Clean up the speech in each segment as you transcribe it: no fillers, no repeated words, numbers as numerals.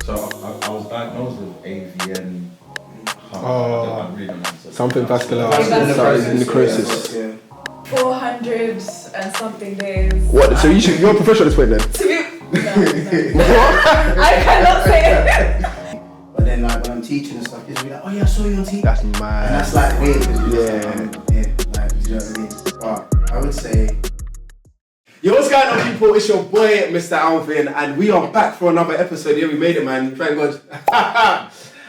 So I was diagnosed with AVN. Oh, really don't know. something vascular necrosis. Yeah. 400 and something days. What? So you're a professional at this point then? To be, no. I cannot say it. But then, like, when I'm teaching and stuff, kids will be like, oh yeah, I saw you on TV. That's mad. And that's like weird because you're Yeah. just like, like, do you know what I mean? But I would say. Yo, what's going on, people? It's your boy, Mr. Alvin, and we are back for another episode. Yeah, we made it, man. Thank God.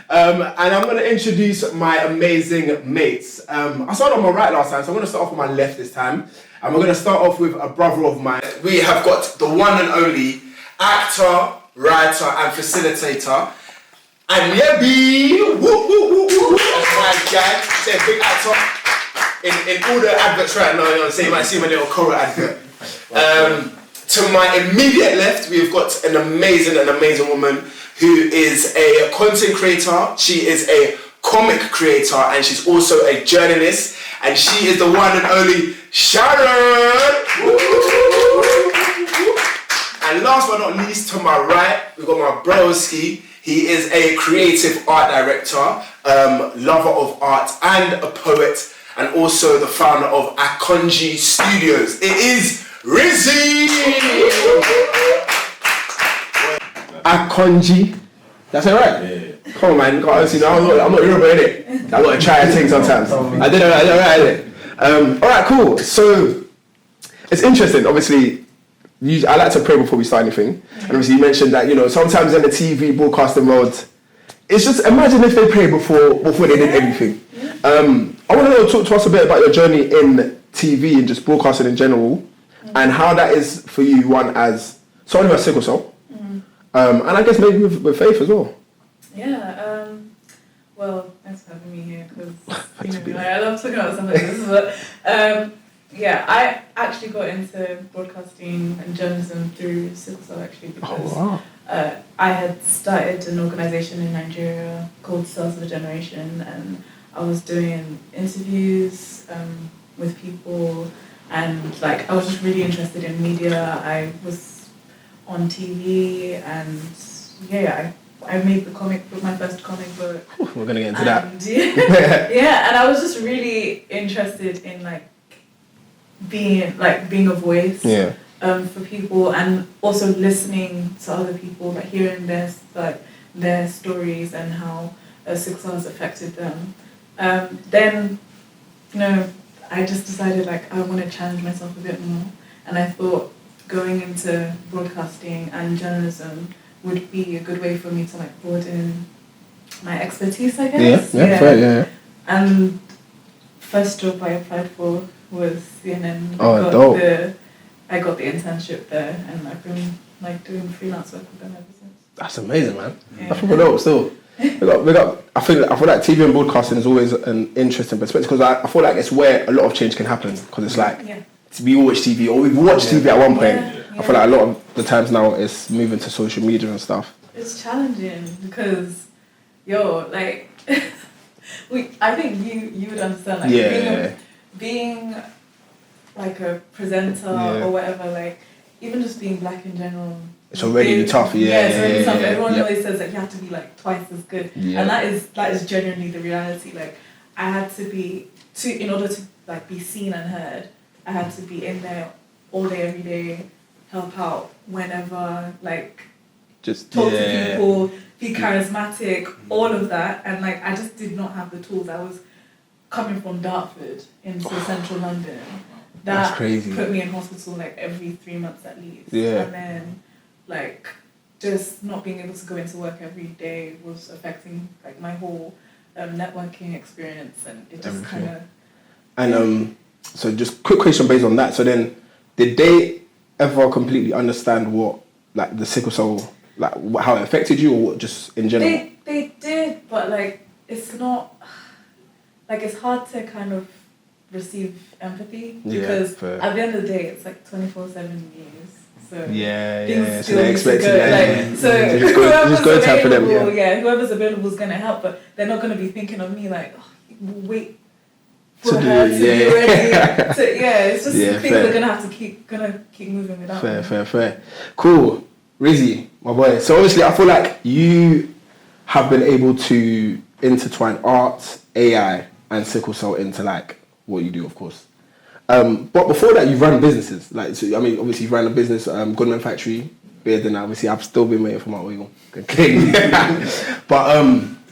And I'm going to introduce my amazing mates. I started on my right last time, so I'm going to start off on my left this time. And we're going to start off with a brother of mine. We have got the one and only actor, writer, and facilitator, Anyebe. Woo, woo, woo, woo. That's my guy. He's a big actor in all the adverts right now. You know what I'm saying? You might see my little Cora advert. To my immediate left, we've got an amazing woman who is a content creator. She is a comic creator, and she's also a journalist. And she is the one and only Sharon. And last but not least, to my right, we've got my broski. He is a creative art director, lover of art, and a poet, and also the founder of Akonji Studios. It is Rizzy! Akonji. That's it, right? Yeah. Come on, man. I'm not Yoruba, innit? I gotta try and think sometimes. I did it right, innit? Alright, cool. So, it's interesting. Obviously, I like to pray before we start anything. And obviously, you mentioned that, you know, sometimes in the TV broadcasting world, it's just imagine if they prayed before they did anything. I want to talk to us a bit about your journey in TV and just broadcasting in general, and how that is for you, one as someone who has sickle cell, and I guess maybe with faith as well. Yeah, well, thanks for having me here, because I love talking about something like this, but yeah, I actually got into broadcasting and journalism through Sickle Cell, actually, because I had started an organisation in Nigeria called Cells of a Generation, and I was doing interviews with people, and like I was just really interested in media. I was on TV, and yeah, I made the comic book, my first comic book. We're gonna get into that. Yeah, and I was just really interested in being a voice for people, and also listening to other people, like hearing their stories and how sickle cell has affected them. Then, you know, I just decided I want to challenge myself a bit more, and I thought going into broadcasting and journalism would be a good way for me to broaden my expertise, I guess. Fair. And first job I applied for was CNN. I got the internship there, and I've been doing freelance work with them ever since. That's amazing, man. Yeah. That's pretty dope still. I feel like TV and broadcasting is always an interesting perspective, because I feel like it's where a lot of change can happen, because it's we watch TV, or we've watched TV at one point. I feel like a lot of the times now it's moving to social media and stuff. It's challenging because I think you would understand being like a presenter or whatever, even just being black in general. It's already tough, tough. Everyone always says you have to be twice as good, and that is genuinely the reality. I had to be in order to be seen and heard. I had to be in there all day, every day, help out whenever, just talk to people, be charismatic, all of that, and I just did not have the tools. I was coming from Dartford into central London. That's crazy. Put me in hospital every 3 months at least, yeah. And then just not being able to go into work every day was affecting my whole networking experience, and it just kind of. And so just quick question based on that. So then, did they ever completely understand what the sickle cell, how it affected you, or what, just in general? They did, but it's not it's hard to kind of receive empathy, because at the end of the day it's 24/7 news. So things still need to go. So whoever's available, whoever's available is gonna help, but they're not gonna be thinking of me we'll wait for her to be ready. It's just things are gonna have to keep moving without. Fair. Cool. Rizzy, my boy. So obviously, I feel like you have been able to intertwine art, AI, and sickle cell into like what you do, of course. But before that, you've run businesses. Like, so, I mean, obviously, you've run a business, Goodman Factory, beer, and obviously, I've still been waiting for my oil. Okay. But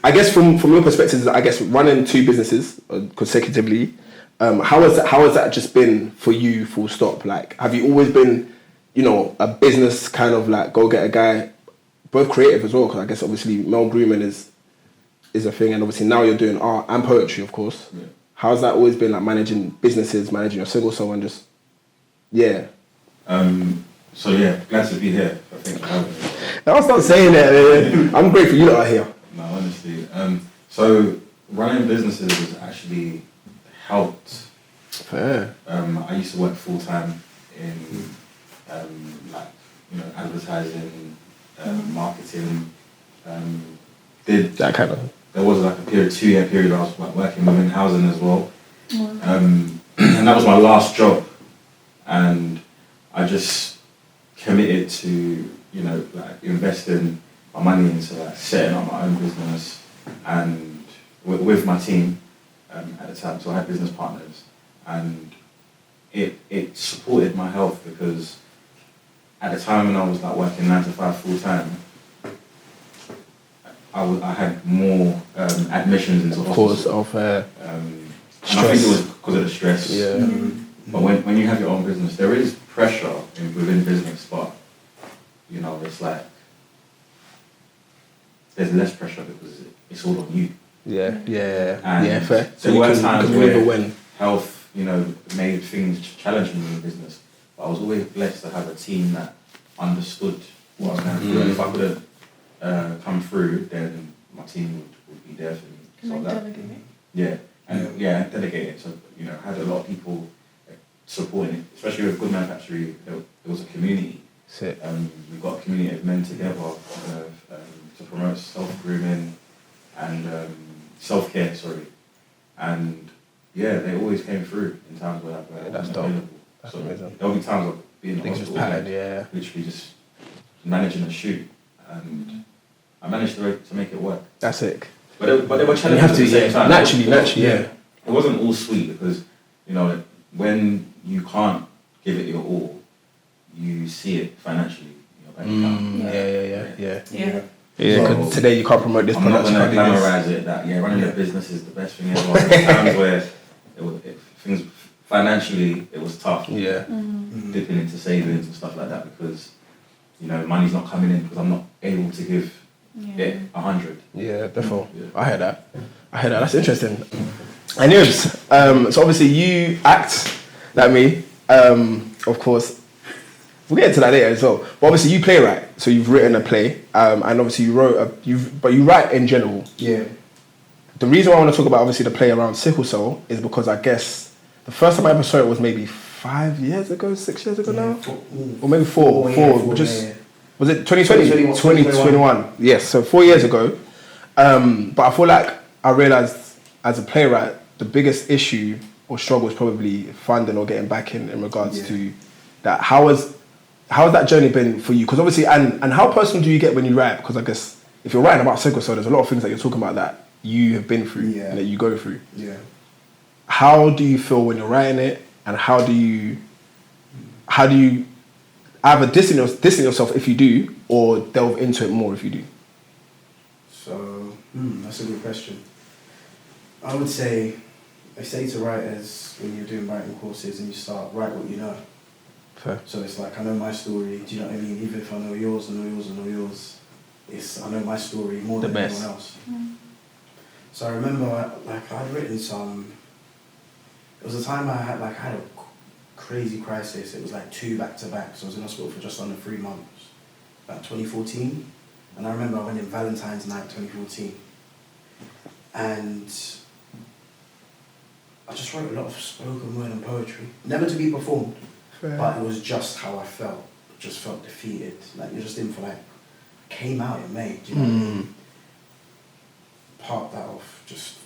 I guess from your perspective, I guess running two businesses consecutively, how has that just been for you? Full stop. Like, have you always been, a business kind of like go get a guy, both creative as well? Because I guess obviously Mel Grooming is a thing, and obviously now you're doing art and poetry, of course. Yeah. How's that always been like managing businesses, managing your single soul, and just So yeah, glad to be here. I think I'll start saying that. I'm grateful you lot are here. No, honestly. So running businesses has actually helped. Fair. I used to work full time in advertising, marketing. Did that kind of. There was like a 2-year period I was like working within housing as well. And that was my last job. And I just committed to, investing my money into like setting up my own business and with my team at the time. So I had business partners, and it supported my health because at the time when I was like working 9 to 5 full time, I had more admissions into hospital. Of course, and I think it was because of the stress. Yeah. But when you have your own business, there is pressure within business, but it's like there's less pressure because it's all on you. Yeah. And fair. So there were times where health, made things challenging in the business. But I was always blessed to have a team that understood what I was going through. And if I couldn't come through, then my team would be there for me. Can I delegate? Yeah, and delegate it. So I had a lot of people supporting it, especially with Goodman Factory. There was a community. We got a community of men together to promote self-grooming and self-care. And they always came through in times where I that's wasn't dope. available. That's so amazing. There'll be times I'll be in the hospital, literally just managing a shoot, and I managed to make it work. That's sick. But there were challenges at the same time. Naturally, yeah. It wasn't all sweet because, when you can't give it your all, you see it financially in your bank account. Yeah, because today you can't promote this product. I'm not going to glamorize it that, running a business is the best thing ever. There were times where things, financially, it was tough. Yeah. Dipping into savings and stuff like that because, money's not coming in because I'm not able to give it 100. Yeah, definitely. Yeah. I heard that. That's interesting. And Yubs, so obviously you act like me, of course. We'll get into that later as well. But obviously you playwright, so you've written a play, and obviously you wrote but you write in general. Yeah. The reason why I want to talk about obviously the play around Sickle Cell is because I guess the first time I ever saw it was maybe 6 years ago now, or maybe four. Was it 2020? 2021. Yes, so 4 years ago. But I feel like I realised as a playwright, the biggest issue or struggle is probably funding or getting back in regards to that. How has that journey been for you? Because obviously, and how personal do you get when you write? Because I guess if you're writing about Sickle Cell, there's a lot of things that you're talking about that you have been through and that you go through. Yeah. How do you feel when you're writing it, and how do you either distance yourself if you do, or delve into it more if you do? So, that's a good question. I would say, I say to writers when you're doing writing courses and you start, write what you know. Fair. So it's like, I know my story, do you know what I mean? Even if I know yours, I know my story more than anyone else. So I remember, I'd written some, it was a time I had a crazy crisis. It was 2 back-to-back, so I was in hospital for just under 3 months, about 2014. And I remember I went in Valentine's night 2014. And I just wrote a lot of spoken word and poetry, never to be performed. Fair. But it was just how I felt. Just felt defeated. You're just in for came out in May. Do you know what I mean? Parked that off, just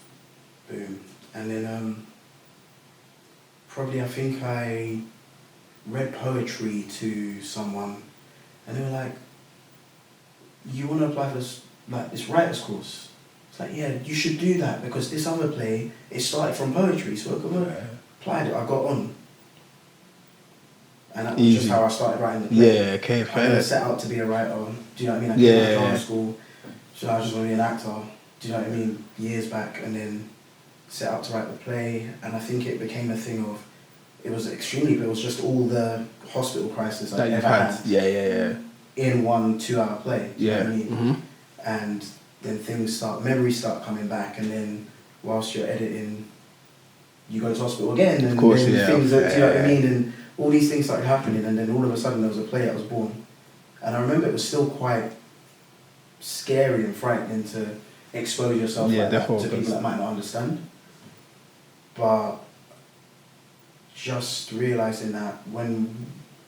boom. And then probably I think I read poetry to someone, and they were like, you want to apply for this, like, this writer's course. It's like, yeah, you should do that because this other play, it started from poetry, so I applied it, I got on. And that was just how I started writing the play. Yeah, okay, fair. I never set out to be a writer, do you know what I mean? I came out of drama school, so I was just going to be an actor, do you know what I mean? Years back, and then set out to write the play, and I think it became a thing of, it was just all the hospital crisis I've ever had. In 1 2-hour play, do you know what I mean? And then memories start coming back, and then whilst you're editing, you go to hospital again, and do you know what I mean? And all these things started happening, and then all of a sudden there was a play that was born. And I remember it was still quite scary and frightening to expose yourself like that to people that might not understand. But just realising that when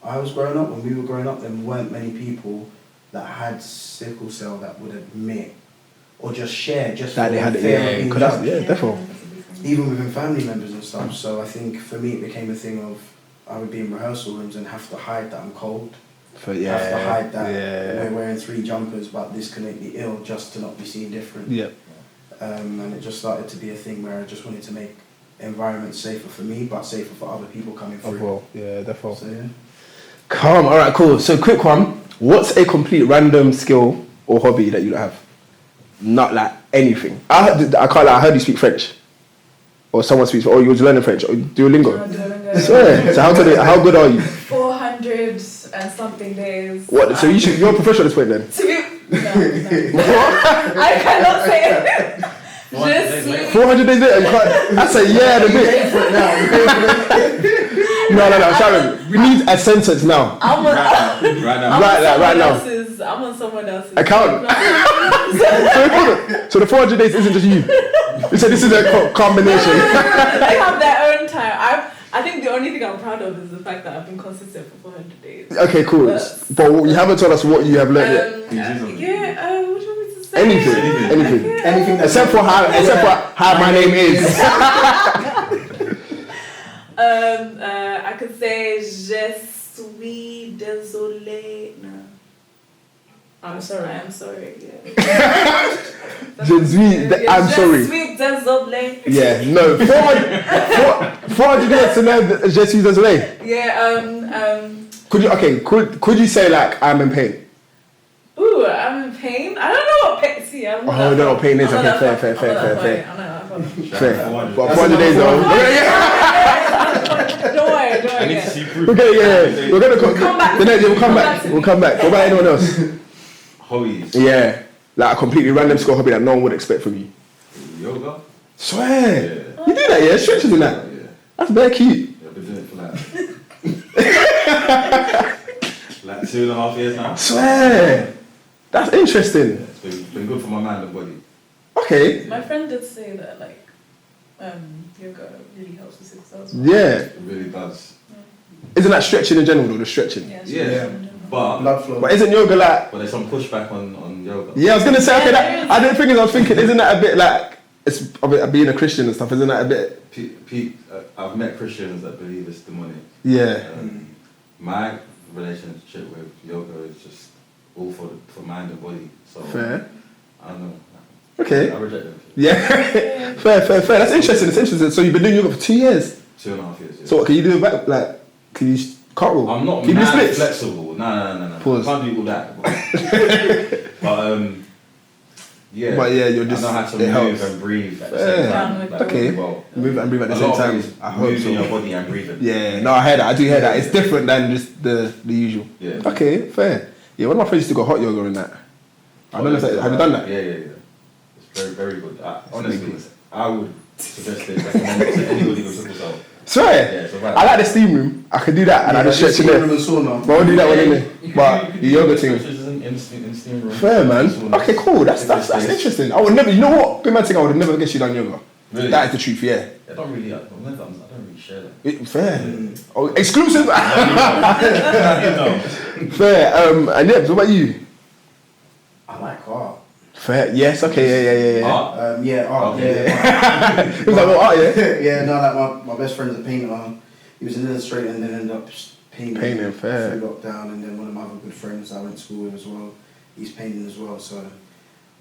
I was growing up, when we were growing up, there weren't many people that had sickle cell that would admit or just share that they had it. Definitely. Even within family members and stuff. So I think for me it became a thing of I would be in rehearsal rooms and have to hide that I'm cold. Have to hide that we're wearing 3 jumpers but this can make me ill just to not be seen different. And it just started to be a thing where I just wanted to make environments safer for me but safer for other people coming through. Well, yeah, definitely. So yeah. Calm, alright, cool. So quick one. What's a complete random skill or hobby that you don't have? Not like anything. I can't lie, I heard you speak French. Or someone speaks, or you're learning French, or Duolingo. Swear. So how good are you? 400 and something days. What? So you're a professional at this point then? No. I cannot say it. Just 400 days later, you can't. That's a year and a bit. No, Sharon. We need a sentence now. I'm on Right now. I'm on someone else's account. So the 400 days isn't just you. You said this is a combination. They have their own time. I think the only thing I'm proud of is the fact that I've been consistent for 400 days. Okay, cool. But you haven't told us what you have learned yet. What do you want me to say? Anything. Except for how my name is. I could say je suis désolé. No. I'm sorry. Yeah. I'm sorry. Je suis désolé. Yeah, no. 400 days to learn je suis désolé. Yeah. Could you say like I'm in pain? Ooh, I'm in pain. I don't know what pain. See, I'm. Oh, no, what pain is. Okay, fair. But 400 days though. Don't worry. I need to see proof. Okay, yeah. We're gonna come back. We'll come back. What about anyone else? Hobbies. Yeah, like a completely random school hobby that no one would expect from you. Yoga. Swear. Yeah. You do that, yeah? Stretches and that. Yeah. That's very cute. Yeah, I've been doing it for like 2.5 years now. Swear. That's interesting. Yeah, it's been good for my mind and body. Okay. My friend did say that yoga really helps with sickle cell. Yeah. It really does. Isn't that stretching in general though, the stretching? Yeah. But blood flow. But isn't yoga like? But there's some pushback on yoga. Yeah, I was gonna say I was thinking, isn't that a bit like it's being a Christian and stuff? Isn't that a bit? I've met Christians that believe it's demonic. Yeah. My relationship with yoga is just all for mind and body. So fair. I don't know. Okay. I reject them. Yeah. Fair. That's interesting. So you've been doing yoga for 2 years. 2.5 years. Yeah. So what, can you do can you cartwheel? I'm not mad flexible. No. Pause. I can't do all that. But yeah. But yeah, you're just. I know how to move and breathe at the same time. Okay. Well, move and breathe at the same time. I hope moving your body and breathing. Yeah. No, I hear that. I do hear that. It's different than just the usual. Yeah. Okay. Fair. Yeah. One of my friends used to go hot yoga and that. I don't know. Have you done that? Yeah. It's very, very good. Honestly, I would suggest it, recommend it to anybody with sickle cell. Swear. Yeah, I like the steam room. I could do that and I just stretch in there. But I won't do that one in there. But the yoga thing. In steam room. Fair, man. Okay, cool. That's interesting. I would never. You know what? Good man thing. I would have never guessed you done yoga. Really? That is the truth. Yeah. I don't really share that. Fair. Oh, exclusive. No. Fair. And yeah. What about you? I like art. Fair. Yes. Okay. Yeah. Art. Art. Yeah. It was like what art? Yeah. Yeah. No, like my best friend's a painter. He was an illustrator and then ended up painting fair. through lockdown. And then one of my other good friends I went to school with as well. he's painting as well. So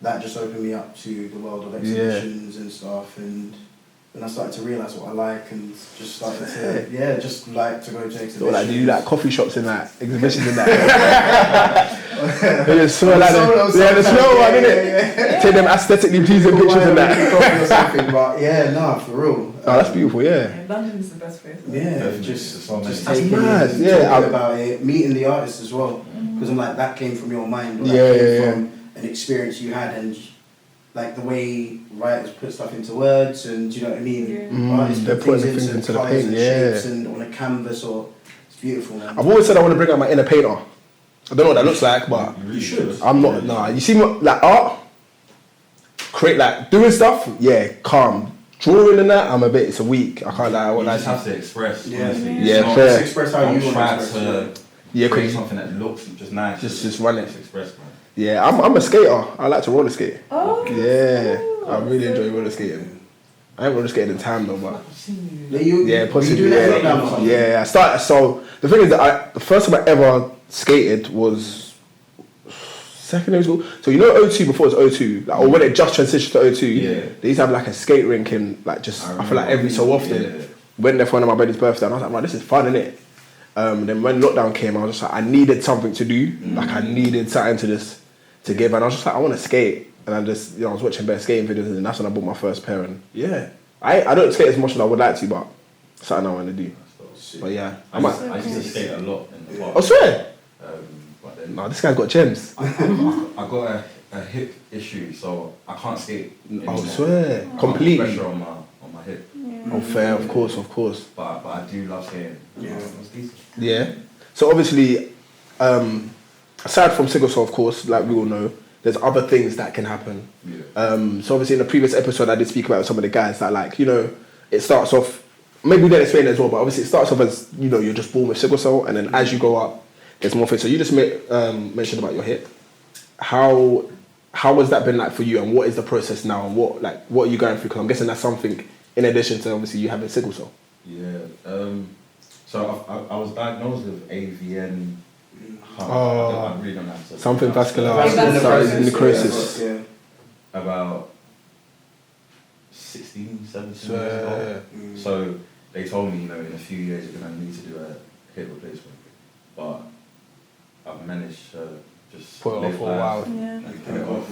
that just opened me up to the world of exhibitions and stuff. And then I started to realise what I like and just started to, just like to go to exhibitions. So like, do you like coffee shops and that, exhibitions and that? The smell one, innit? Take them aesthetically pleasing pictures and that. Or something, but for real. Oh, that's beautiful, London is the best place. Just that's taking mad. talking about it, meeting the artists as well. Because I'm like, that came from your mind. Or that came from an experience you had, and like the way writers put stuff into words, and do you know what I mean? Artists They're put putting things things into the colours paint, and shapes and on a canvas, or it's beautiful, man. I've always said I want to bring out my inner painter. I don't know what that looks like, but You should. I'm not. Nah, you see, like art, create like doing stuff. Yeah, calm. Drawing and that, I'm a bit. It's a week. I can't lie. You just have to express. Honestly. Fair. Just express how you want try to express. to create something that looks just nice. Just run it. Just express, man. Yeah, I'm a skater. I like to roller skate. Oh. Yeah, I really enjoy roller skating. I haven't roller skated in time though, but possibly. Yeah, I started. So the thing is that the first time I ever skated was secondary school. So you know O2 before it was O2, like, or when it just transitioned to O2, they used to have like a skate rink in like just I feel like every so often. Went there for one of my buddy's birthday and I was like, man, this is fun, innit? Then when lockdown came, I was just like, I needed something to do. Like I needed something to give, and I was just like, I want to skate. And I just, I was watching better skating videos, and that's when I bought my first pair. And I don't skate as much as I would like to, but something I want to do. But yeah, I used to skate a lot in the park. I swear. But then This guy's got gems. I got a hip issue, so I can't skate anymore. I swear, I have completely. pressure on my hip. Oh, fair, of course. But I do love skating. Yeah. So obviously, aside from Sickle Cell, of course, like we all know, there's other things that can happen. So obviously in the previous episode, I did speak about some of the guys that it starts off, maybe we didn't explain it as well, but obviously it starts off as, you're just born with Sickle Cell, and then as you go up, there's more things. So you just mentioned about your hip. How has that been like for you, and what is the process now, and what are you going through? Because I'm guessing that's something in addition to obviously you having Sickle Cell. Yeah. So I was diagnosed with AVN. I really don't know. Something vascular necrosis. About 16, 17 years ago. So they told me, in a few years you're going to need to do a hip replacement. But I've managed to just put it off for a while. And put it off.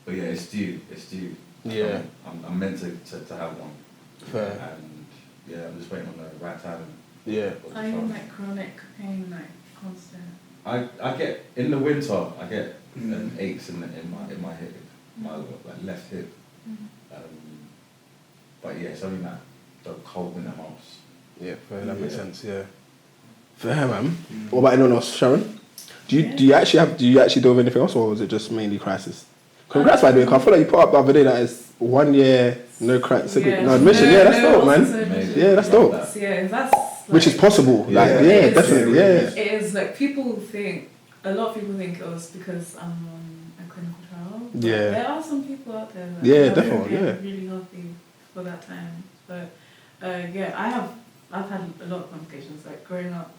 But yeah, it's due. Yeah. I'm meant to have one. Fair. And I'm just waiting on the right time. Yeah. Are you in chronic pain, constant? I get in the winter. I get aches in my hip, my left hip. But yeah, it's only the cold winter months. Yeah, fair. That makes sense. Yeah. Fair, man. What about anyone else, Sharon? Do you actually do anything else, or was it just mainly crisis? Congrats, by the way. 'Cause I feel like you put up the other day that is 1 year no admission. Yeah, that's dope, man. Yeah, that's dope. That's which is possible. Definitely. It is people think, a lot of people think it was because I'm on a clinical trial. Yeah. There are some people out there that definitely. really healthy for that time. But I've had a lot of complications. Growing up,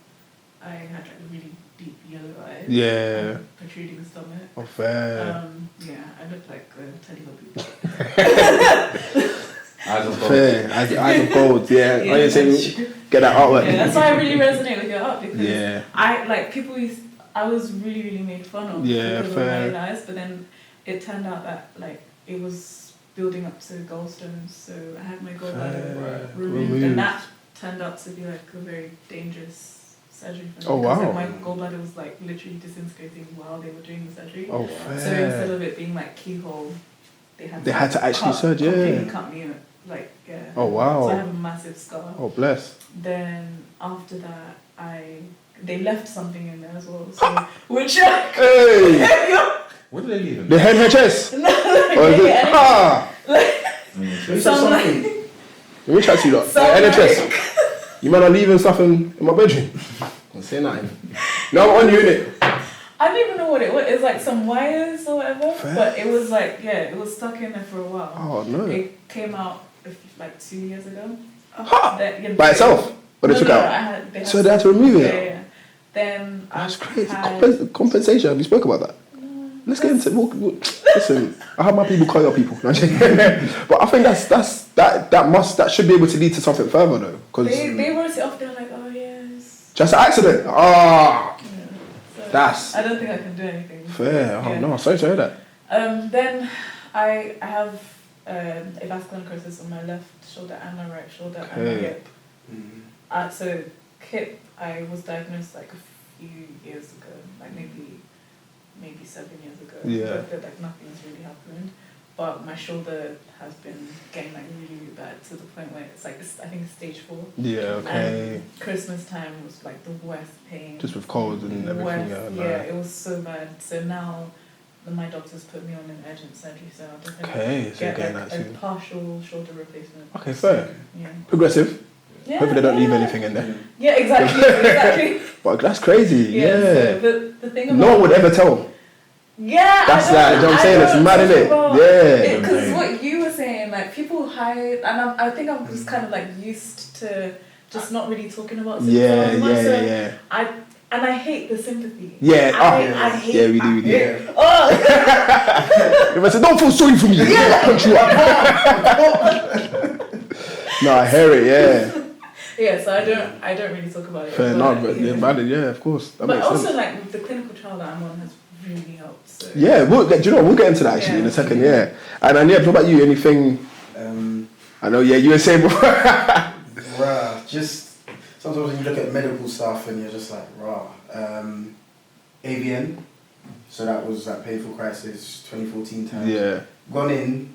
I had really deep yellow eyes. Yeah. Protruding stomach. Oh, fair. I looked like a Teletubby. Eyes of gold. Fair. Eyes of gold. Yeah. Get that artwork. Yeah, that's why I really resonate with your art, because I was really, really made fun of because of my eyes, but then it turned out that it was building up to gallstones, so I had my gallbladder removed, and that turned out to be a very dangerous surgery for me. Oh wow! My gallbladder was literally disintegrating while they were doing the surgery. Oh fair. So instead of it being keyhole, they had to actually surge. Completely cut me. Oh wow! So I have a massive scar. Oh bless. Then after that, they left something in there as well. So which hey. What did they leave in the head, her chest. No, something. Let me chat to you lot. NHS. You might not leaving stuff in my bedroom. Don't say nothing. No, I'm on you, innit? I don't even know what it was. It's some wires or whatever. Fair. But it was it was stuck in there for a while. Oh no. It came out 2 years ago. By itself? Or they took out? They so they had to remove it? Yeah. Then That's I've crazy. had- Compensation. Have you spoke about that? Let's get into listen. I have my people call your people. No, I'm joking. But I think that should be able to lead to something further though. Because they wrote it off. They're like, oh yes. just an accident. Ah, So that's I don't think I can do anything. fair. Oh no, sorry to hear that. Then I have a vascular necrosis on my left shoulder and my right shoulder and my hip. So hip, I was diagnosed like a few years ago, like maybe 7 years ago. Yeah. But like nothing's really happened. But my shoulder has been getting like really, really bad to the point where it's like I think it's stage 4. Yeah. Okay. And Christmas time was like the worst pain. Just with cold and everything. Yeah, it was so bad. So now my doctors put me on an urgent surgery, so I'll definitely get like a partial shoulder replacement. Okay, fair. Yeah. Progressive. Yeah, Hopefully they don't leave anything in there. Yeah, exactly. But that's crazy. Yeah. So the thing about no one would ever tell. Yeah, that's like, you know what I'm saying? It's mad, isn't it? Yeah. Because what you were saying, like people hide, and I think I'm just kind of like used to just not really talking about it. Yeah. I hate the sympathy. Yeah. I hate. Yeah, we do. Yeah. Oh. If I don't feel sorry for me. Yeah. Punch you up. No, I hear it. Yeah. Yeah, so I don't really talk about it. Fair enough, but yeah, of course. That but makes also sense. like with the clinical trial that I'm on has really helped. So. Yeah, we'll get into that actually in a second. Yeah, and Anyebe, what about you? Anything? I know. Yeah, you were saying before. Bruh, just sometimes when you look at medical stuff and you're just like, rah. AVN, so that was that painful crisis, 2014 time. Yeah. Gone in.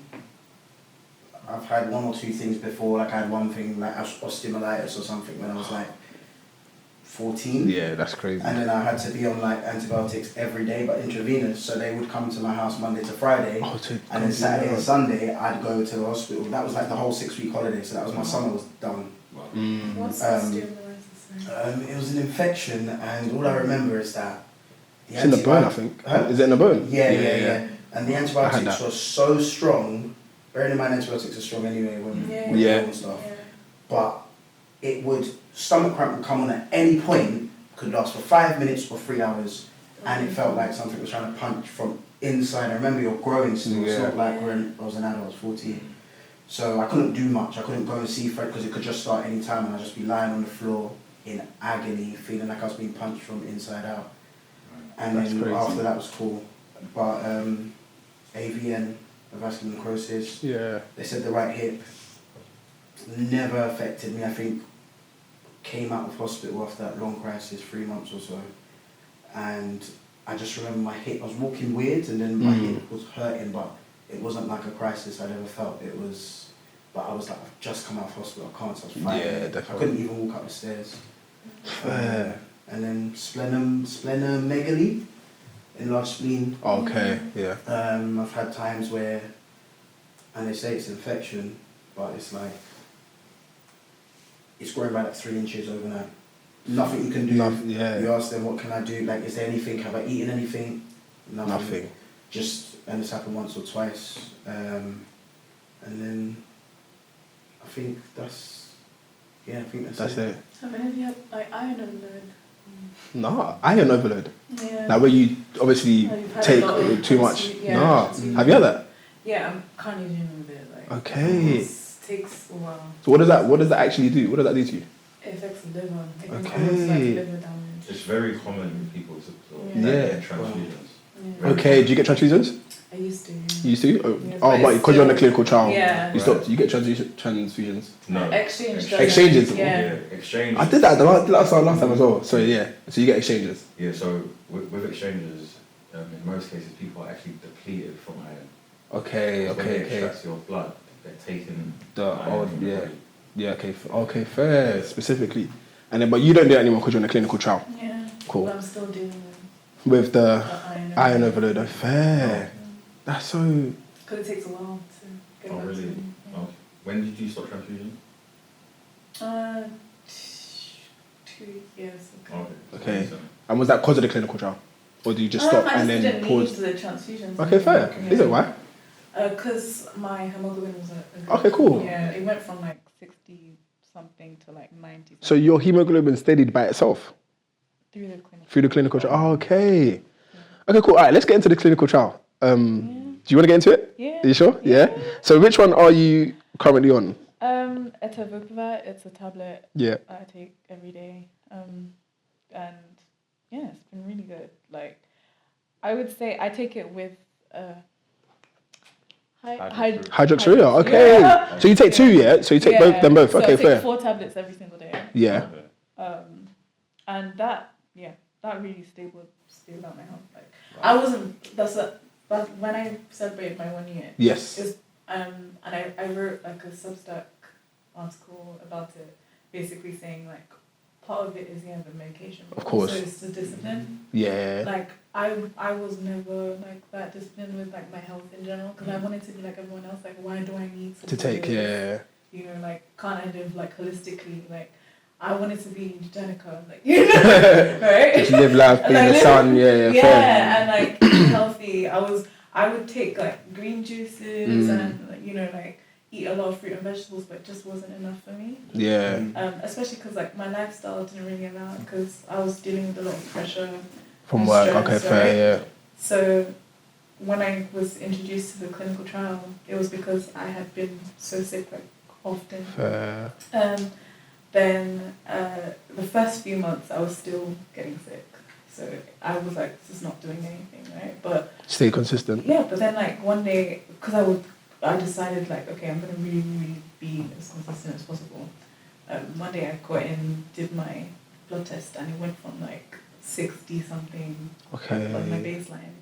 I've had 1 or 2 things before, like I had one thing like osteomyelitis or something when I was like 14. Yeah, that's crazy. And then I had to be on like antibiotics every day, but intravenous. So they would come to my house Monday to Friday, and then Saturday and Sunday I'd go to the hospital. That was like the whole 6-week holiday. So that was my summer was done. What's osteomyelitis? It was an infection, and all I remember is that it's in the bone, I think. Huh? Is it in the bone? Yeah. And the antibiotics were so strong. Bearing in mind antibiotics are strong anyway when you and stuff. Yeah. But it would, stomach cramp would come on at any point, could last for 5 minutes or 3 hours, and it felt like something was trying to punch from inside. I remember you're growing still, it's not like when I was an adult, I was 14. So I couldn't do much, I couldn't go and see Fred because it could just start any time and I'd just be lying on the floor in agony, feeling like I was being punched from inside out. And then after that was cool. But AVN, vascular necrosis. Yeah. They said the right hip never affected me. I think came out of hospital after that long crisis, 3 months or so. And I just remember my hip, I was walking weird and then my hip was hurting, but it wasn't like a crisis I'd ever felt. It was, but I was like, I've just come out of hospital, I can't, so I was fighting. Yeah, definitely. I couldn't even walk up the stairs. And then splenomegaly, enlarged spleen. Okay, yeah. I've had times where, and they say it's infection, but it's like, it's growing by like 3 inches overnight. Nothing you can do. You ask them, what can I do? Like, is there anything? Have I eaten anything? Nothing. Just, and it's happened once or twice. And then, I think that's it. So have you had like iron overload? No, iron overload. Yeah. Like where you obviously take too much. No. Have you had that? Yeah, I'm currently dealing with it. Like, okay. It takes a while. So what does that actually do? What does that do to you? It affects the liver. It can Okay. cause like liver damage. It's very common with people to get transfusions. Yeah. Okay, do you get transfusions? I used to. You used to? Yes, but because you're on the clinical trial, you stopped. You get transfusions? No. Exchanges? Yeah. Exchange. I did that last time as well. So yeah, so you get exchanges. Yeah, so with exchanges, in most cases, people are actually depleted from iron. Okay. When they extract your blood, they're taking the iron from your body. Yeah, okay, fair, specifically. And then, but you don't do it anymore because you're on a clinical trial. Yeah. Cool. But I'm still dealing with the iron overload. Oh, fair. That's so. Because it takes a while to get back really? to me. Yeah. Oh. When did you stop transfusion? 2 years ago. Okay. And was that because of the clinical trial, or did you just stop and then pause? I just didn't need the transfusions. Okay, fair. Is it why? Because my hemoglobin was okay, cool. Yeah, it went from like 60 something to like 90. So your hemoglobin steadied by itself? Through the clinical trial. Oh, okay. Okay, cool. All right, let's get into the clinical trial. Do you want to get into it? Yeah. Are you sure? Yeah. So which one are you currently on? Etavocovat, it's a tablet Yeah. I take every day. And yeah, it's been really good. Like, I would say I take it with hydroxyurea. Okay. Yeah. So you take two, yeah? So you take both. So Okay, I take fair. 4 tablets every single day. Yeah. And that really stabilized my health. Like, I wasn't. That's when I celebrated my 1 year. Yes. And I wrote like a Substack article about it, basically saying like part of it is the medication, but of course, also it's the discipline. Yeah. Like I was never like that disciplined with like my health in general, because I wanted to be like everyone else. Like, why do I need to take? Yeah. You know, like, can't I live like holistically? Like, I wanted to be Jenica, like, you know, right? Just live life, be in the sun, fair. And like eat healthy. I would take like green juices and like, you know, like eat a lot of fruit and vegetables, but it just wasn't enough for me. Yeah. Especially because like my lifestyle didn't really allow, because I was dealing with a lot of pressure from work. Stress, okay, fair, right? Yeah. So when I was introduced to the clinical trial, it was because I had been so sick like often. Fair. Then the first few months I was still getting sick. So I was like, this is not doing anything, right? But stay consistent. Yeah, but then like one day, because I decided like, okay, I'm gonna really, really be as consistent as possible. One day I got in, did my blood test, and it went from like 60 something, okay, like my baseline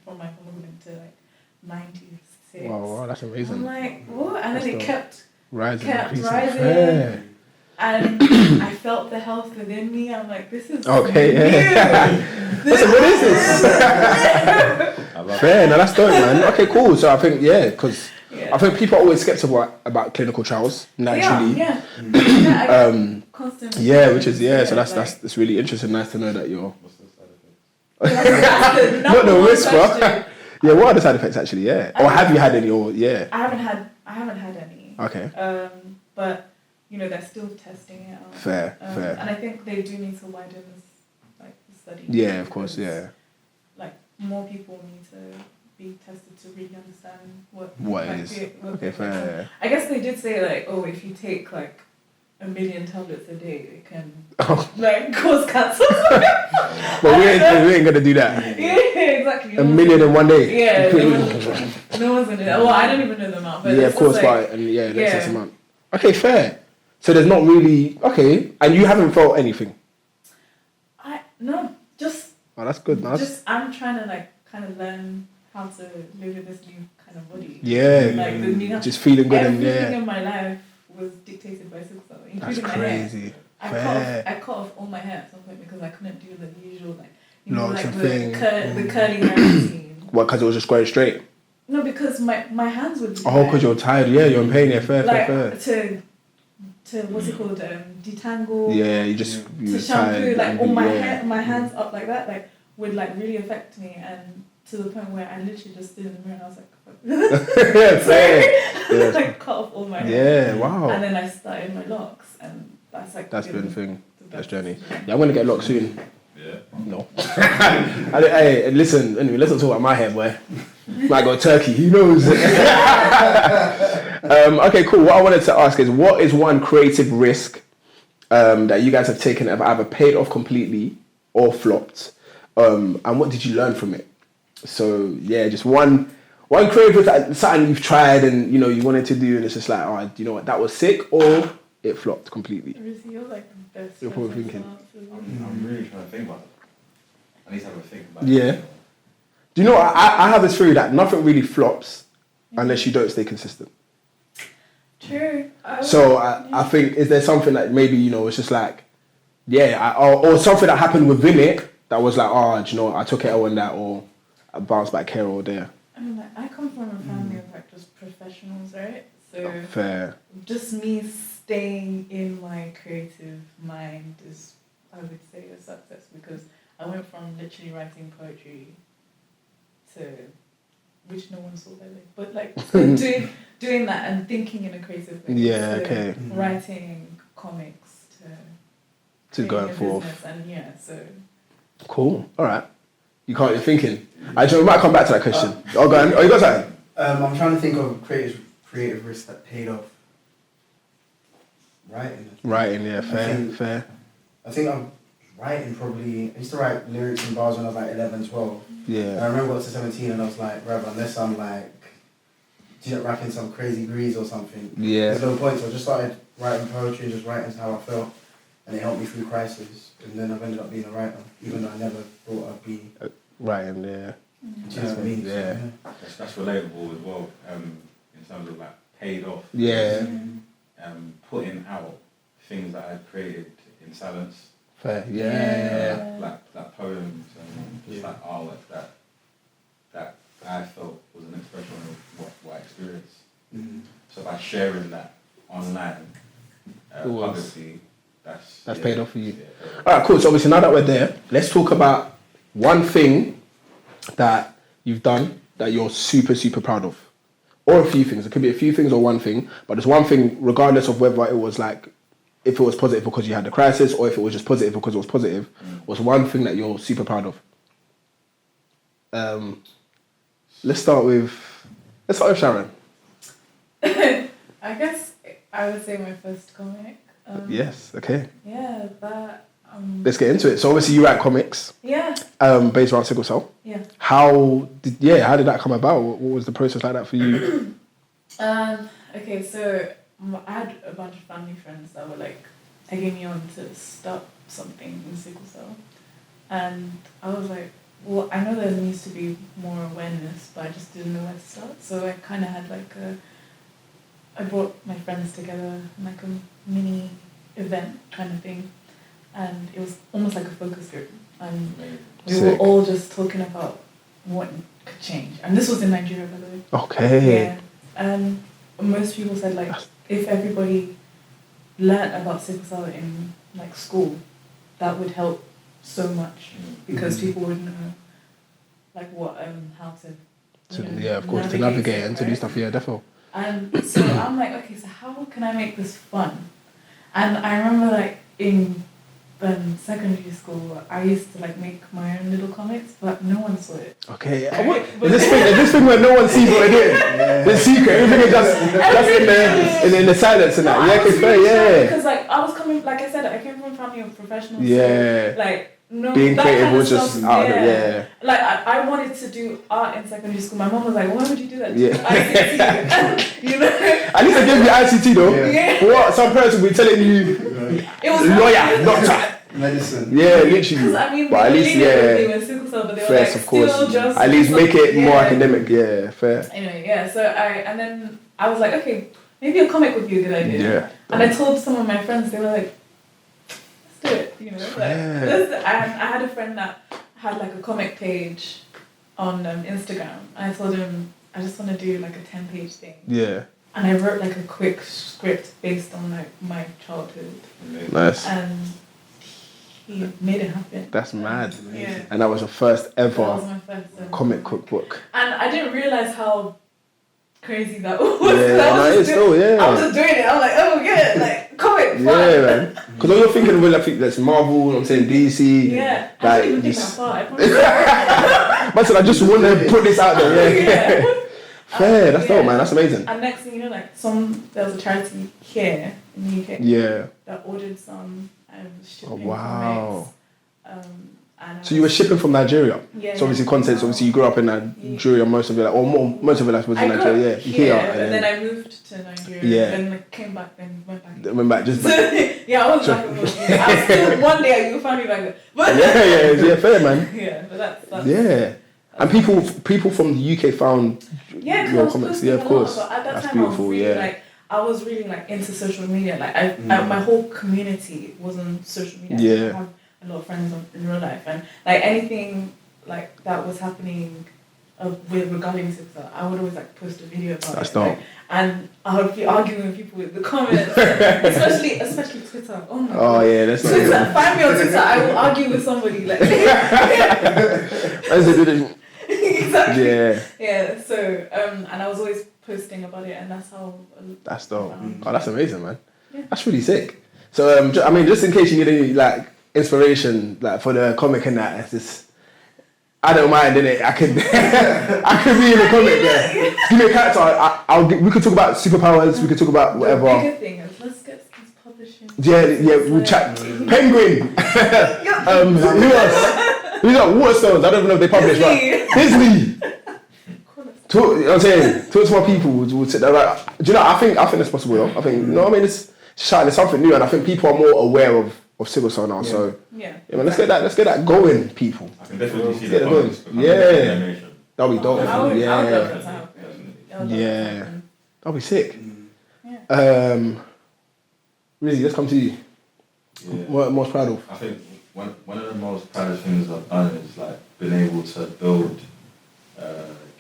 from my hemoglobin to like 96. Wow, that's amazing. I'm like, what? And then it kept rising. Fair. And I felt the health within me. I'm like, this is okay. Yeah. What is this? Fair. No, that's dope, man. Okay, cool. So I think because I think people are always skeptical about clinical trials naturally. Constantly. Yeah, which is So that's really interesting. Nice to know that you're. Not the risk, bro. Yeah, what are the side effects actually? Yeah, or have you had any? Or I haven't had any. Okay. But you know, they're still testing it out. Fair. And I think they do need to widen the study. Yeah, of course, yeah. Like, more people need to be tested to really understand what it is. Okay, fair. I guess they did say like, if you take like 1 million tablets a day, it can like cause cancer. But we ain't gonna do that. Yeah, exactly. 1 million in one day. Yeah. No one's gonna do that. Well, I don't even know the amount. But of course, like, that's the amount. Okay, fair. So there's not really and you haven't felt anything. Oh, that's good. Nice. I'm trying to like kind of learn how to live with this new kind of body. Yeah. Like the new, just feeling good everything in my life was dictated by Sickle Cell, including that's crazy. My hair. I cut off all my hair at some point because I couldn't do the usual the curly hair routine. What? Because it was just going straight. No, because my hands would. Because you're tired. Yeah, you're in pain. Yeah, fair. To what's it called? Detangle. Yeah, you shampoo, like all my hands up like that, like would like really affect me, and to the point where I literally just stood in the mirror and I was like, fair. Like cut off all my hair. Yeah, wow. And then I started my locks, and that's been the thing. That's journey. Yeah, I'm gonna get locks soon. Yeah. No. Hey, listen. Anyway, let's not talk about my hair, boy. Might go turkey. Who knows? Okay, cool. What I wanted to ask is, what is one creative risk that you guys have taken that have either paid off completely or flopped? And what did you learn from it? So just one creative risk, something you've tried and you wanted to do, and it's just like, you know what, that was sick, or it flopped completely. Rizzy, you're like the best. You're probably thinking. I'm really trying to think about it. I need to have a think about it. Yeah. Do you know what? I have this theory that nothing really flops unless you don't stay consistent. True. So I think, is there something that maybe, it's just like, or something that happened within it that was like, do you know what, I took it L on that, or I bounced back here or there. I mean, like, I come from a family of like just professionals, right? So fair. Just me staying in my creative mind is, I would say, a success, because I went from literally writing poetry to, which no one saw by the way, but like doing that and thinking in a creative way. Yeah, okay. Writing comics to To going forth. And yeah, so. Cool. All right. You're thinking. We might come back to that question. Go on. Oh, you got something? I'm trying to think of creative risks that paid off. Writing, yeah, fair. I think I'm writing probably. I used to write lyrics and bars when I was like 11, 12. Yeah. And I remember I got to 17 and I was like, bruv, unless I'm like, rapping some crazy breeze or something. Yeah. There's no point. So I just started writing poetry and just writing how I felt. And it helped me through crisis. And then I've ended up being a writer, even though I never thought I'd be... Writing, yeah. Do you know what I mean? Yeah. That's relatable as well, in terms of like paid off. Yeah. Putting out things that I'd created in silence. Fair, yeah. Like poems and just like artwork that I felt was an expression of what I experienced. Mm-hmm. So by sharing that online, publicly, that's paid off for you. Yeah. All right, cool. So obviously now that we're there, let's talk about one thing that you've done that you're super, super proud of. Or a few things. It could be a few things or one thing, but there's one thing, regardless of whether it was like, if it was positive because you had the crisis or if it was just positive because it was positive, was one thing that you're super proud of. Let's start with Sharon. I guess I would say my first comic. Yes, okay. Yeah, that... Let's get into it. So obviously you write comics. Yeah. Based around Sickle Cell. Yeah. How did that come about? What was the process like that for you? Okay, so I had a bunch of family friends that were like egging me on to start something in Sickle Cell. And I was like, well, I know there needs to be more awareness, but I just didn't know where to start. So I kind of had I brought my friends together in like a mini event kind of thing. And it was almost like a focus group. And we were all just talking about what could change. And this was in Nigeria, by the way. Okay. Yeah. And most people said, like, if everybody learned about Sickle Cell in, like, school, that would help so much. Because people would know, like, how to of course, to navigate and to do stuff, yeah, definitely. And so I'm like, okay, so how can I make this fun? And I remember, like, in secondary school, I used to like make my own little comics, but no one saw it. Okay, this thing where no one sees what we're doing. The secret, everything is just in the silence and that. Yeah, it's fair, yeah. Because like I was coming, like I said, I came from a family of professionals. Yeah. So, like no, being that creative kind of was just stuff, out of it. Yeah. Like I wanted to do art in secondary school. My mom was like, "Why would you do that?" Yeah. ICT, you know. At least I gave you ICT though. Yeah. What some person will be telling you, it was lawyer, doctor. Medicine. Yeah, literally. I mean, but at least, they were Sickle Cell, but they were like, of course. still just at least make it more academic. Yeah, fair. Anyway, yeah. So I was like, okay, maybe a comic would be a good idea. Yeah. And I told some of my friends, they were like, let's do it. You know, like, I had a friend that had like a comic page on Instagram. And I told him I just want to do like a 10-page thing. Yeah. And I wrote like a quick script based on like my childhood. Nice. And he made it happen. That's mad. Yeah. And that was your first ever That was my first comic cookbook. And I didn't realize how crazy that was. Yeah, I was just doing it. I was like, oh yeah, like comic fun. Yeah, man. Because when you're thinking, well, I think that's Marvel. I'm saying DC. Yeah. Like, I didn't even think that far. But I just want to put this out there. Yeah. Fair. That's dope, man. That's amazing. And next thing you know, like there was a charity here in the UK. Yeah. That ordered some shipping. Oh wow. Comics. And so you were shipping from Nigeria. Yeah. So obviously context. Obviously you grew up in Nigeria most of your life, or most of your life was in Nigeria. Yeah. And then I moved to Nigeria. Yeah. Then like, came back. Then went back. Went back. Just back. Yeah, I was back. I was still one day you'll find me back there. But yeah, fair man. Yeah, but that's yeah. And people from the UK found your comics. Yeah, of course. So at that that's time, beautiful. I was really like into social media. Like my whole community was on social media. Yeah. I have a lot of friends in real life, and like anything like that was happening with regarding Sickle Cell, I would always like post a video about that's it. dope. Like, and I would be arguing with people with the comments, especially Twitter. Oh my god. Yeah, that's Twitter. Find me on Twitter. I will argue with somebody like. Exactly. Yeah. Yeah. So and I was always posting about it, and that's how. That's dope. Oh, that's amazing, man. Yeah. That's really sick. So I mean, just in case you need any like inspiration, like for the comic and that, it's just. I don't mind, innit? I could be in the comic, yeah. Give me a character. We could talk about superpowers. We could talk about whatever. The bigger thing is let's get this publishing. Yeah. We'll chat. Penguin. Who else? Who's got Waterstones? I don't even know if they publish, right? Disney. Talk, you know what I'm saying? Talk to my people. We'll sit there. Like, do you know? I think that's possible. Though. I think you know what I mean. It's something new, and I think people are more aware of Sickle Cell now. So man, let's get that going, people. I can definitely see that going. That'll be dope. Yeah. That'll be sick. Rizzy, let's come to you. Yeah. What I'm most proud of? I think one of the most proudest things I've done is like been able to build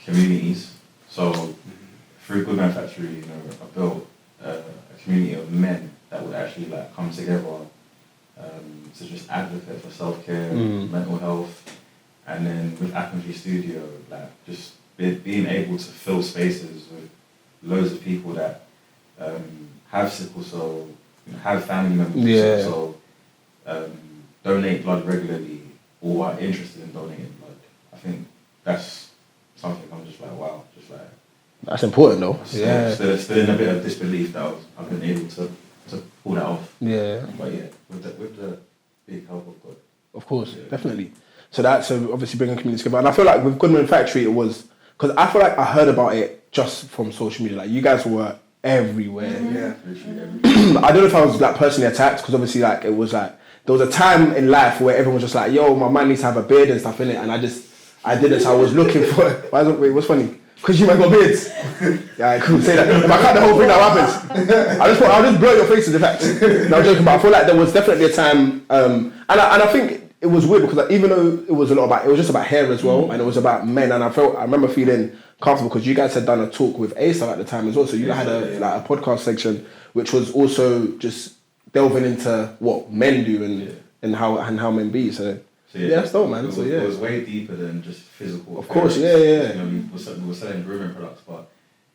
communities. So through Good Man Factory, you know, I built a community of men that would actually like come together to just advocate for self-care, mental health, and then with Anyebe Studio, like just being able to fill spaces with loads of people that have sickle cell, have family members with sickle cell, donate blood regularly, or are interested in donating blood. I think that's something I'm just like, wow, just like. That's important though. Still in a bit of disbelief that I've been able to pull that off. Yeah. But yeah, with the big help of God. Of course, definitely. So that's obviously bringing community together. And I feel like with Good Man Factory, it was, because I feel like I heard about it just from social media. Like you guys were everywhere. Yeah. Literally everywhere. I don't know if I was like personally attacked, because obviously like it was like, there was a time in life where everyone was just like, yo, my man needs to have a beard and stuff in it. And I didn't, so I was looking for, wait, what's funny? Because you might got beards. Yeah, I couldn't say that. If I cut the whole thing, that happens. I'll just blur your faces, in fact. No, I'm joking, but I feel like there was definitely a time, and I think it was weird because like, even though it was just about hair as well, and it was about men, and I remember feeling comfortable because you guys had done a talk with A-Star at the time as well, so you had a podcast section which was also just delving into what men do and how men be. So that's dope, man. It was way deeper than just physical. Of course, yeah. You know, we were selling grooming products, but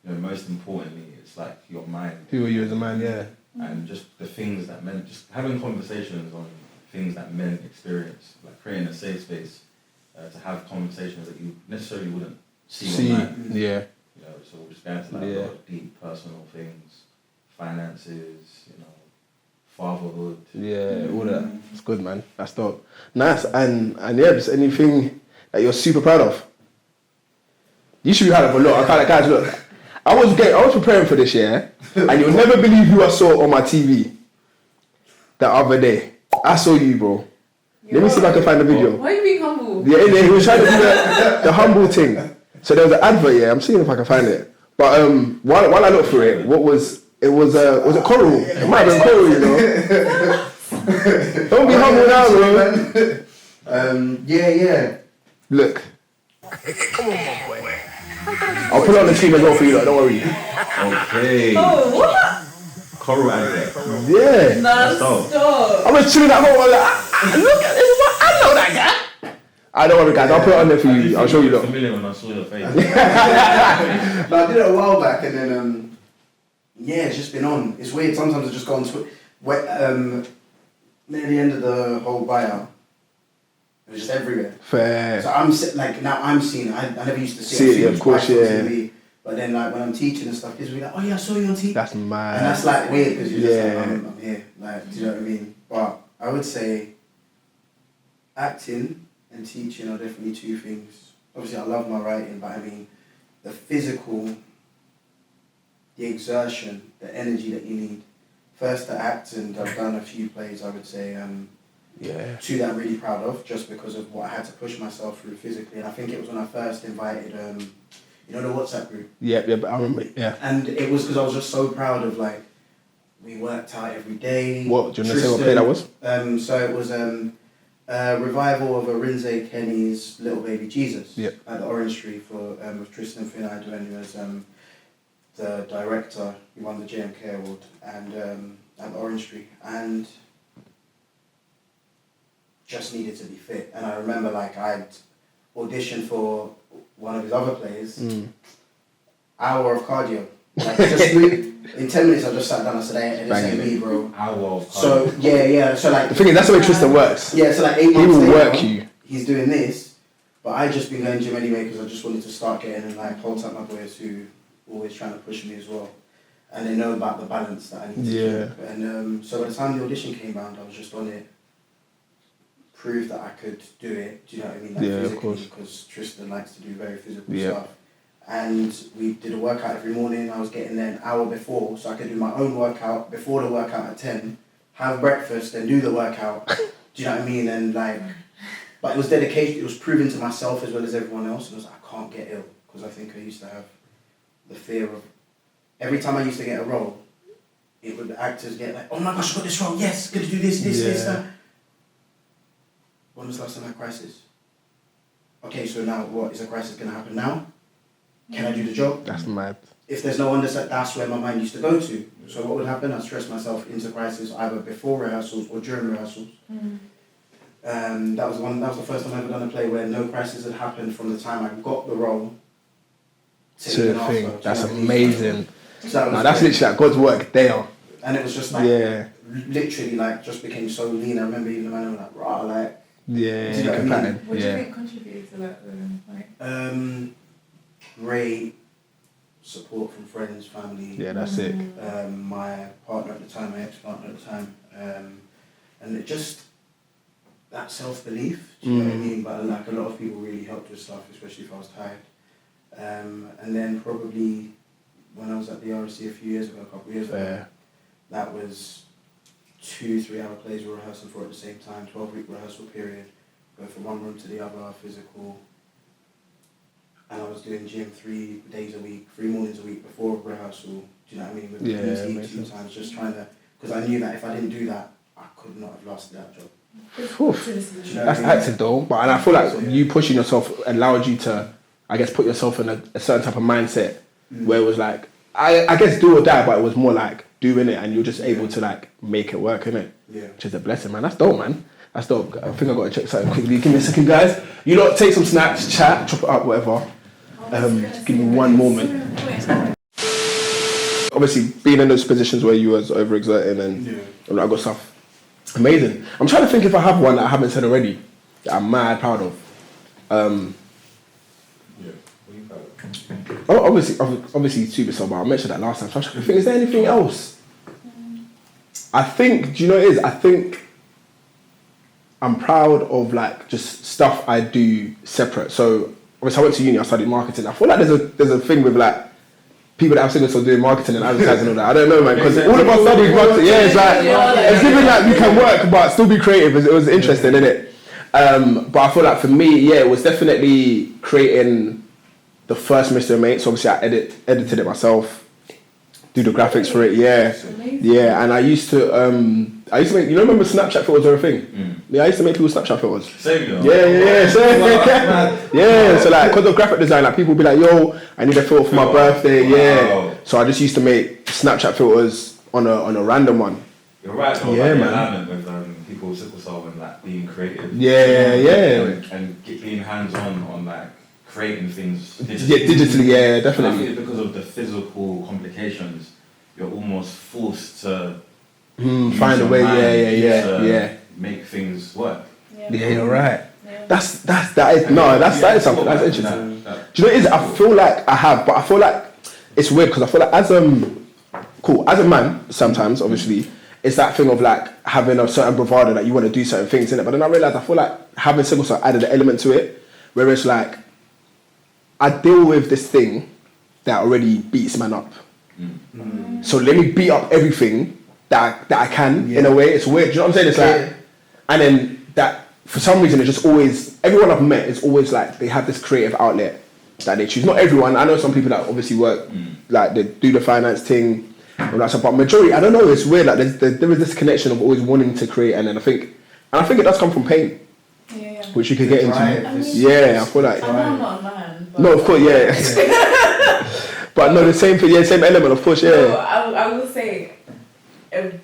you know, most importantly, it's like your mind. Who are you as a man? Yeah. And just the things that men, just having conversations on things that men experience, like creating a safe space to have conversations that you necessarily wouldn't see online. Yeah. You know, so we're just going to like a lot of deep personal things, finances, you know, fatherhood. Yeah, all that. It's good, man. That's dope. Nice. And yeah, just anything that you're super proud of. You should be proud of a lot. I kind of guys, look. I was preparing for this, yeah, and you'll never believe who I saw on my TV the other day. I saw you, bro. Let me see if I can find the video. Why are you being humble? Yeah, he was trying to do the humble thing. So there was an advert, yeah. I'm seeing if I can find it. But while I look for it, was it Coral? It might have been Coral, you know. Don't be humble now, bro. Yeah. Look. Come on, my boy. I'll put it on the team as well for you, don't worry. Okay. Oh, what? Coral advert. Yeah. Stop. I was chilling at home. I was like, look at this. I know that guy. I don't worry, guys. I'll put it on there for you. I'll show you. Look. Familiar when I saw your face. No, I did it a while back, and then it's just been on. It's weird. Sometimes I just go on Twitter. Near the end of the whole buyout, it was just everywhere. Fair. So now I'm seeing it. I never used to see it. Yeah, of course, yeah. TV, but then like when I'm teaching and stuff, kids will be like, oh yeah, I saw you on TV. That's mad. And that's like weird because you're just like, I'm here. Like, do you know what I mean? But I would say acting and teaching are definitely two things. Obviously, I love my writing, but I mean, the physical, the exertion, the energy that you need. First to act, and I've done a few plays, I would say, two that I'm really proud of, just because of what I had to push myself through physically. And I think it was when I first invited, you know, the WhatsApp group. Yeah, but I remember, yeah. And it was because I was just so proud of, like, we worked out every day. What, do you want to say what play that was? So it was a revival of Rizzy Kenny's Little Baby Jesus at the Orange Tree with Tristan Finai as the director. He won the JMK Award and at the Orange Tree, and just needed to be fit. And I remember like I'd auditioned for one of his other plays, hour of cardio, Like, in 10 minutes, I just sat down. I said, "Hey, this ain't me, bro." So yeah. So like the thing is, that's the way Tristan works. Yeah. So like 8 months he will later, work you. He's doing this, but I just been going gym anyway because I just wanted to start getting and like hold up my boys who always trying to push me as well, and they know about the balance that I need to keep. And so by the time the audition came round, I was just on it. Prove that I could do it. Do you know what I mean? Like physically, because Tristan likes to do very physical stuff. And we did a workout every morning. I was getting there an hour before, so I could do my own workout before the workout at 10, have breakfast, then do the workout. Do you know what I mean? And like, but it was dedication. It was proving to myself as well as everyone else. And I was like, I can't get ill, because I think I used to have the fear of every time I used to get a role, it would the actors get like, oh my gosh, I got this role. Yes, gonna do this, that. When was the last time I had a crisis? Okay, so now what? Is a crisis gonna happen now? Can I do the job? That's mad. If there's no one that's where my mind used to go to. So what would happen? I'd stress myself into crisis either before rehearsals or during rehearsals. That was the first time I ever done a play where no crisis had happened from the time I got the role to the thing. after. That's amazing. So that's literally like God's work there. And it was just like literally like just became so lean. I remember even the man was like, rah, like What do you think contributed to that? Great support from friends, family. Yeah, that's it. My partner at the time, my ex-partner at the time, and it just that self-belief. Do you know what I mean? But like a lot of people really helped with stuff, especially if I was tired. And then probably when I was at the RSC a couple of years ago, that was 2-3 hour plays we were rehearsing for at the same time, 12-week rehearsal period, go from one room to the other, physical. And I was doing gym 3 days a week, 3 mornings a week before rehearsal. Do you know what I mean? With PT 2 times, just trying to, because I knew that if I didn't do that, I could not have lasted that job. That's acting though, and I feel like you pushing yourself allowed you to, I guess, put yourself in a certain type of mindset where it was like, I guess do or die, but it was more like doing it and you're just able to like make it work, innit? Yeah. Which is a blessing, man. That's dope, man. That's dope. I think I got to check something quickly. Give me a second, guys. You lot take some snaps, chat, chop it up, whatever. Just give me one moment. Obviously, being in those positions where you was overexerting and I got stuff. Amazing. I'm trying to think if I have one that I haven't said already that I'm mad proud of. Obviously Super Soul, but I mentioned that last time. So I'm trying to think, is there anything else? I think, do you know what it is? I think I'm proud of like just stuff I do separate. So obviously I went to uni, I studied marketing. I feel like there's a thing with like people that have Sickle Cell doing marketing and advertising and all that. I don't know, man, because all of us studied marketing. Yeah, it's like it's giving like we can work but still be creative. It was interesting, innit? But I feel like for me, it was definitely creating the first Mr. Mate. So obviously I edited it myself, do the graphics for it. Yeah, and I used to make, you know, remember Snapchat filters were a thing? Yeah, I used to make people Snapchat filters. Same, Yeah. So like, because of graphic design, like people would be like, yo, I need a filter for my birthday. Wow. So I just used to make Snapchat filters on a random one. You're right, though. Yeah, like, man. With people with Sickle Cell and like being creative. And being hands-on on like creating things digitally. Digitally, definitely. I think because of the physical complications, you're almost forced to find a way. Yeah. Make things work. Yeah, you're right. Yeah. That is something that's interesting. Do you know what it is? I feel like I have, but I feel like it's weird because I feel like as a man, sometimes obviously it's that thing of like having a certain bravado that you want to do certain things in it. But then I realized I feel like having Sickle Cell added an element to it, where it's like I deal with this thing that already beats man up. So let me beat up everything that I can in a way. It's weird. Do you know what I'm saying? It's like, and then that for some reason it's just always, everyone I've met is always like they have this creative outlet that they choose. Not everyone. I know some people that obviously work like they do the finance thing, and that's but majority. I don't know. It's weird. Like there is this connection of always wanting to create, and then I think it does come from pain, which you could get into. I feel like. I'm not a man. But no, of course, But no, the same thing, same element, of course, No, I will say,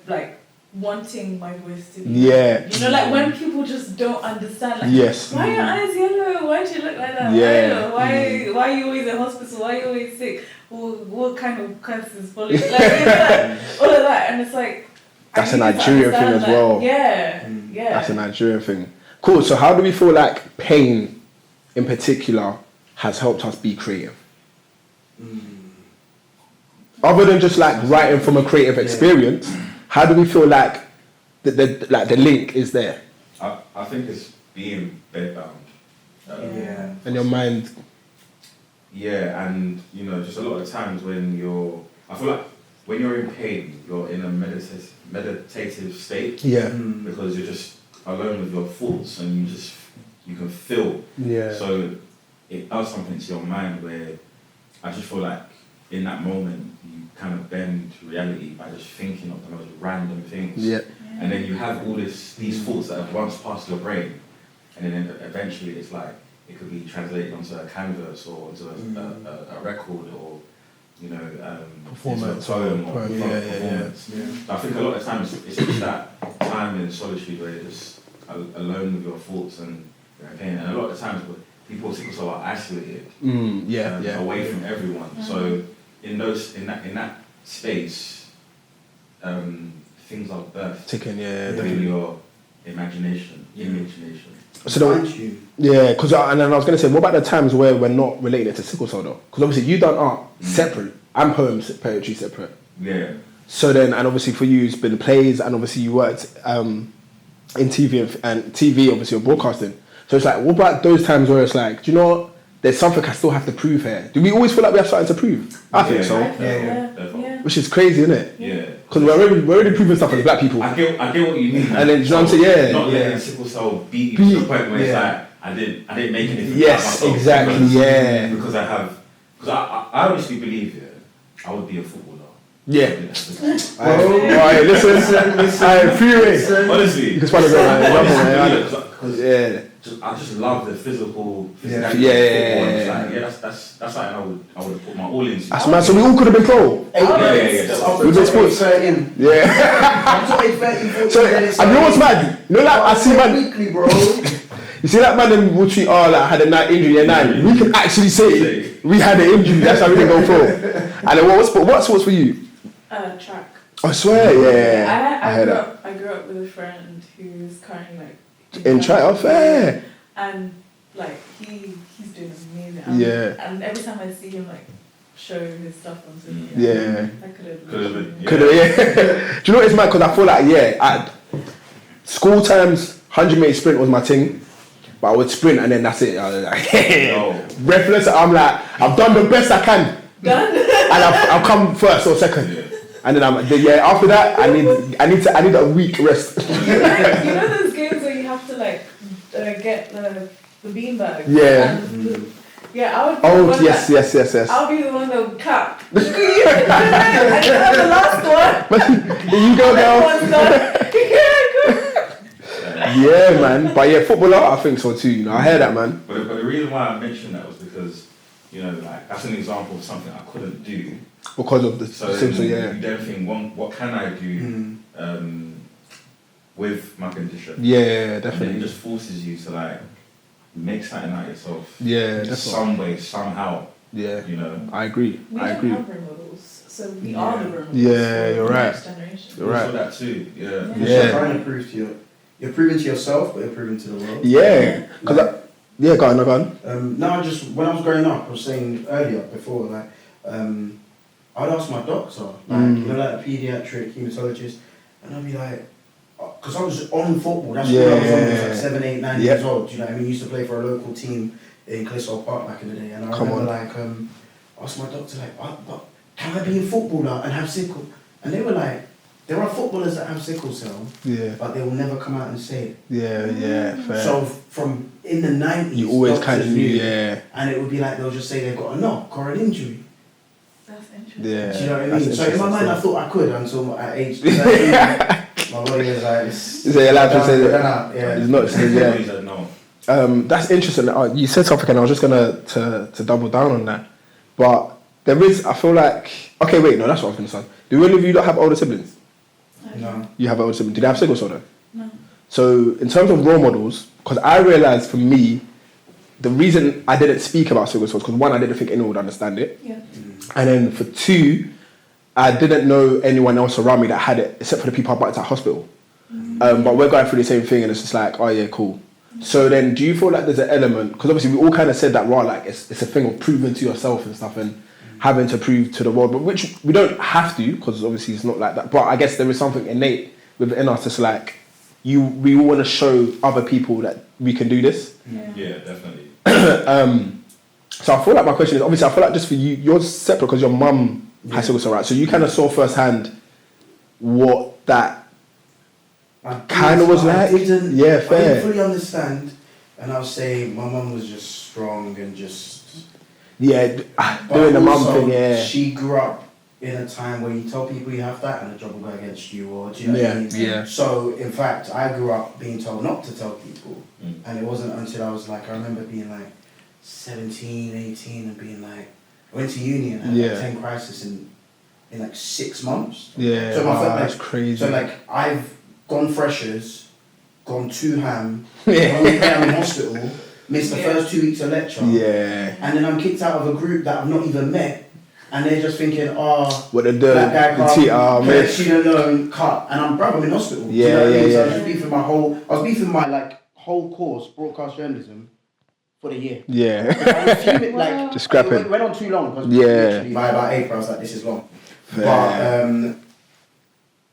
like, wanting my voice to be. Yeah. You know, like when people just don't understand. Like, yes. why are your eyes yellow? Why do you look like that? Yeah. Why are you always in hospital? Why are you always sick? What kind of curses follow you? Like, you know, like, all of that, and it's like. That's a Nigerian thing as well. Yeah. That's a Nigerian thing. Cool. So how do we feel like pain, in particular, has helped us be creative? Other than just like writing from a creative experience, how do we feel like the link is there? I think it's being bedbound. And your mind. Yeah, and you know, just a lot of times when I feel like when you're in pain, you're in a meditative state. Yeah. Because you're just alone with your thoughts, and you can feel. Yeah. So it does something to your mind where I just feel like in that moment you kind of bend reality by just thinking of the most random things. Yeah. And then you have all these thoughts that have once passed your brain, and then eventually it's like it could be translated onto a canvas or onto a record, or you know, performance poem or performance. I think a lot of times it's just that time in solitude where you're just alone with your thoughts and your pain. And a lot of times people with sickle cell are isolated, away from everyone. So in that space, things are birthed. Ticking, in your imagination. So because and then I was going to say, what about the times where we're not related to sickle cell though? Because obviously you done art separate. I'm poetry separate. Yeah. So then, and obviously for you, it's been plays, and obviously you worked in TV and TV, obviously you're broadcasting. So it's like, what about those times where it's like, do you know what? There's something I still have to prove here. Do we always feel like we have something to prove? I think so. Yeah. Which is crazy, isn't it? Yeah. Because we're already proving stuff as black people. I get what you mean. And then, you know what I'm saying? Not letting sickle cell beat you to the point where it's like, I didn't make anything. Yes, exactly, Because I honestly believe, I would be a footballer. Yeah. Alright, listen. Freeway. Honestly. Because one of I just love the physical. Yeah. That's something I would have put my all into. That's mad. So we all could have been pro. We've been sports. Yeah. So and you know what's mad? You know, like I see man. Weekly, bro. You see that man in will treat like had a night injury year 9. We can actually say we had an injury. That's how we didn't go pro. And then what sports for you? Track. I swear, yeah. I grew up with a friend who's currently like in track. Oh, fair. And like he's doing amazing. And every time I see him like show his stuff on social media, I could have. Do you know what it's mad? Because I feel like at school times, 100-meter sprint was my thing. But I would sprint and then that's it. I was like, breathless. I'm like, I've done the best I can. Done. And I'll come first or second. And then after that, I need a week rest. You know those games where you have to like get the beanbag. Yeah. I would. Oh yes. I'll be the one that would clap. I have the last one. You go, girl. Yeah, man. But footballer, I think so too. You know, I hear that, man. But the reason why I mentioned that was because, you know, like that's an example of something I couldn't do because of the symptoms. You then think, what can I do with my condition? Yeah, definitely. And it just forces you to like make something out of yourself. Yeah, definitely. Some way, somehow. Yeah, you know. I agree. We don't have role models, so we are the role models. Yeah, you're right. Next generation. You're right. For that too. Yeah. You're trying to prove to you. You're proving to yourself, but you're proving to the world. Yeah. Go on. No, just when I was growing up, I was saying earlier before, like, I'd ask my doctor, like, you know, like a paediatric hematologist, and I'd be like, because I was on football, that's what I was on, I was like 7, 8, 9 years old, you know what I mean? I used to play for a local team in Clissold Park back in the day, and I remember, like, I asked my doctor, like, but can I be a footballer and have sickle? And they were like, there are footballers that have sickle cell, but they will never come out and say it. Yeah, fair. So from in the 90s, you always kind of knew, and it would be like they'll just say they've got a knock or an injury. That's interesting. Yeah. Do you know what I mean? So in my mind, I thought I could until at age 13, my body was like, is it allowed to say that? Yeah. It's not. That's interesting. You said something, and I was just gonna to double down on that. But there is, I feel like, okay, wait, no, that's what I was gonna say. Do any of you not have older siblings? No. You have an older sibling. Do they have sickle cell though? No. So in terms of role models, because I realised for me, the reason I didn't speak about sickle cell was because one, I didn't think anyone would understand it. Yeah. And then for two, I didn't know anyone else around me that had it, except for the people I brought to hospital. But we're going through the same thing, and it's just like, oh yeah, cool. So then, do you feel like there's an element? Because obviously we all kind of said that, raw, like it's a thing of proving to yourself and stuff, and having to prove to the world, but which we don't have to, because obviously it's not like that. But I guess there is something innate within us that's like, we all want to show other people that we can do this. Yeah, definitely. So I feel like my question is, obviously I feel like just for you, you're separate because your mum has sickle cell, right? So you kind of saw firsthand what that kind of was like. I didn't fair. fully understand, and I'll say my mum was just strong and just... doing the mum thing, yeah. She grew up in a time where you tell people you have that and the job will go against you, or do you know what I mean? Yeah. So in fact, I grew up being told not to tell people, and it wasn't until I was like, I remember being like 17, 18, and being like, I went to uni and had like 10 crises in like 6 months. Yeah, so that's crazy. So like, I've gone freshers, gone to ham, gone in hospital, missed the first 2 weeks of lecture, and then I'm kicked out of a group that I've not even met, and they're just thinking, what the that guy can't student loan cut, and I'm in hospital. So I was beefing my like whole course, broadcast journalism, for the year. I was fuming, like, just scrap it went on too long, because literally by about April I was like, this is long. But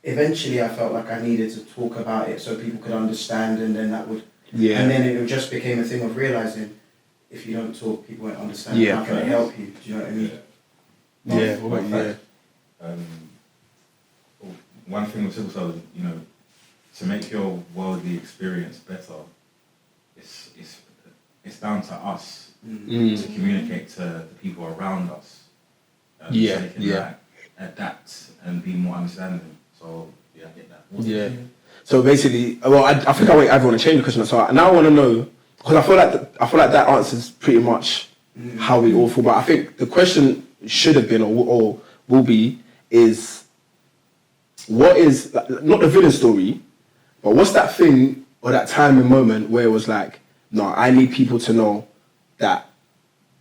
eventually I felt like I needed to talk about it so people could understand, and then that would and then it just became a thing of realising, if you don't talk, people won't understand. How can I help you? Do you know what I mean? One thing with sickle cell is, to make your worldly experience better, it's down to us to communicate to the people around us. So they can adapt and be more understanding. So I get that. So basically, I think I want everyone to change the question. So now I want to know, because I feel like that answers pretty much how we all feel. But I think the question should have been or will be is, what is, not the villain story, but what's that thing or that time and moment where it was like, no, I need people to know that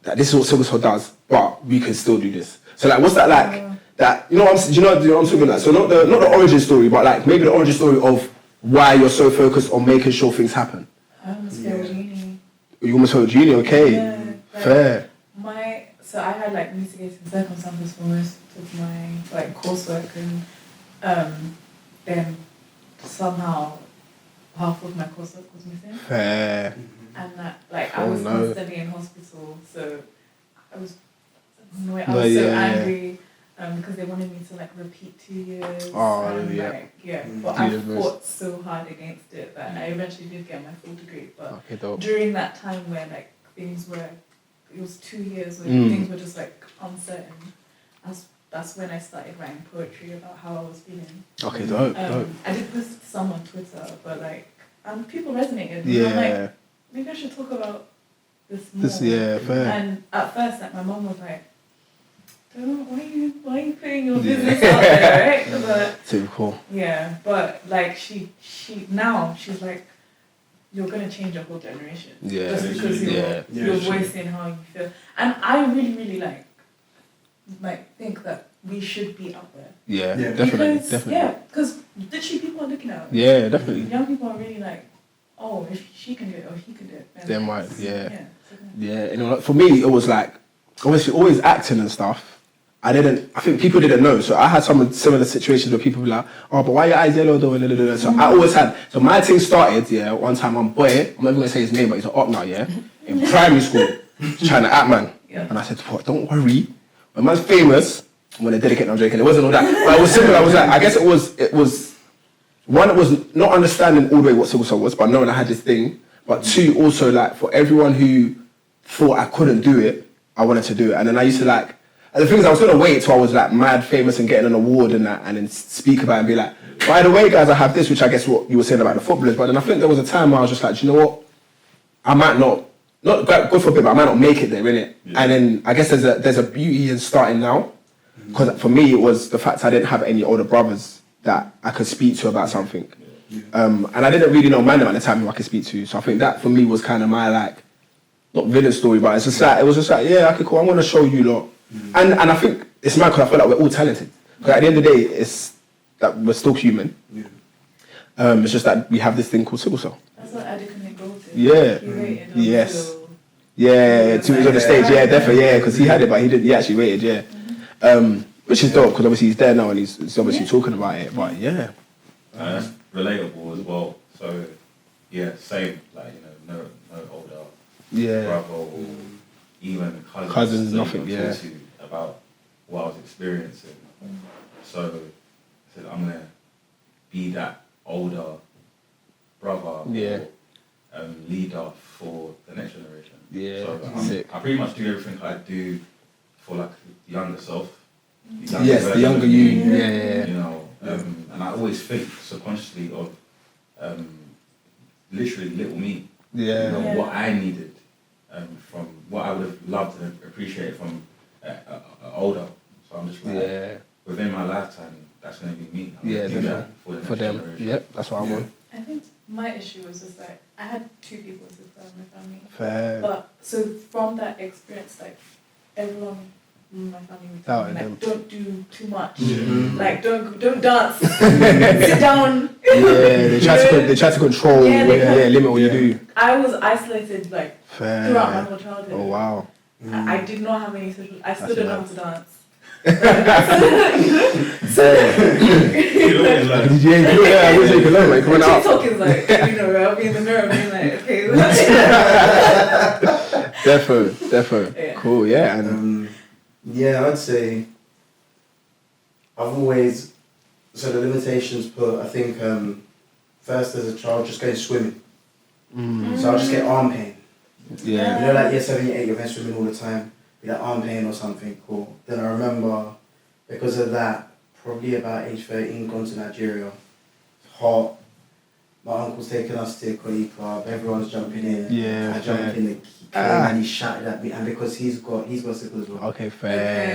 this is what sickle cell does, but we can still do this. So like, what's that like? That, you know what I'm talking about? So not the origin story, but like maybe the origin story of why you're so focused on making sure things happen. I almost failed uni. You almost failed uni, okay. Yeah, like, fair. So I had like mitigating circumstances for most of my like coursework, and then somehow half of my coursework was missing. Fair. And that, like, I was constantly in hospital, so I was annoyed. I was so angry because they wanted me to like repeat 2 years. But I fought so hard against it that I eventually did get my full degree. But during that time where like it was 2 years where things were just like uncertain, that's when I started writing poetry about how I was feeling. Okay, dope. I did this to some on Twitter, but like, people resonated. And I'm like, maybe I should talk about this more. Fair. And at first, like, my mum was like, why are you putting your business out there, right? But typical. Yeah, but like she's like, you're gonna change a whole generation. Just because you're voicing how you feel. And I really, really like think that we should be out there. Definitely. Because literally people are looking at us. Yeah, definitely. Young people are really like, oh, if she can do it, or he can do it. They might, and for me, it was like, obviously, always acting and stuff. I think people didn't know. So I had some similar situations where people were like, oh, but why are your eyes yellow though? So I always had, so my thing started, one time I'm not even going to say his name, but he's an op now, in primary school, trying to act man. And I said, what, don't worry. When man's famous, I'm going to dedicate, I'm joking, it wasn't all that. But it was similar, I was like, I guess it was, one, it was not understanding all the way what sickle cell was, but knowing I had this thing. But two, also like, for everyone who thought I couldn't do it, I wanted to do it. And then I used to like, and the thing is, I was going to wait till I was like mad famous and getting an award and that, and then speak about it and be like, by the way, guys, I have this, which I guess what you were saying about the footballers. But then I think there was a time where I was just like, do you know what? I might not go for a bit, but I might not make it there, innit? Yeah. And then I guess there's a beauty in starting now. Because for me, it was the fact I didn't have any older brothers that I could speak to about something. And I didn't really know Mandem at the time who I could speak to. So I think that for me was kind of my like, not villain story, but it's just like, it was just like, yeah, okay, cool, I'm going to show you lot. And I think it's mad because I feel like we're all talented. Because at the end of the day, it's that we're still human. It's just that we have this thing called sickle cell. That's what advocacy did. Yeah. He waited Yes. until... Yeah, till he was on the stage, yeah, definitely, yeah, because he had it, but he actually waited, yeah. Which is dope, because obviously he's there now and he's obviously talking about it, but yeah. That's relatable as well. So, yeah, same, like, you know, no older brother or even cousins nothing, that you can talk to about what I was experiencing. So I said, I'm gonna be that older brother or leader for the next generation. Yeah, so I pretty much do everything I do for like the younger self. The younger you. Yeah. You know, and I always think subconsciously of literally little me. Yeah. You know, what I needed from what I would have loved and appreciated from older. So I'm just like, within my lifetime, that's going to be me. I'm gonna do that for the next generation. Yep, that's what I want. I think my issue was just like, I had 2 people to serve my family. Fair. But so from that experience, like everyone in my family would tell me, like, don't do too much. Like don't dance. Sit down. They try to control, limit what you do. I was isolated like throughout my whole childhood. Oh wow. I did not have any social. I still don't know how to dance. You can learn, like, coming out. TikTok is like, I'll be in the mirror being like, okay. Defo. Yeah. Cool, yeah. And I'd say I've always, so the limitations put, I think, first as a child, just going swimming. So I'll just get arm pain. Yeah. You know, like year 7, year 8, you're going swimming all the time. Be like arm pain or something, cool. Then I remember, because of that, probably about age 13, gone to Nigeria. Hot. My uncle's taking us to Koi Club, everyone's jumping in. Yeah. I jumped in, he came and he shouted at me, and because he's got sickle as well. Okay, fair.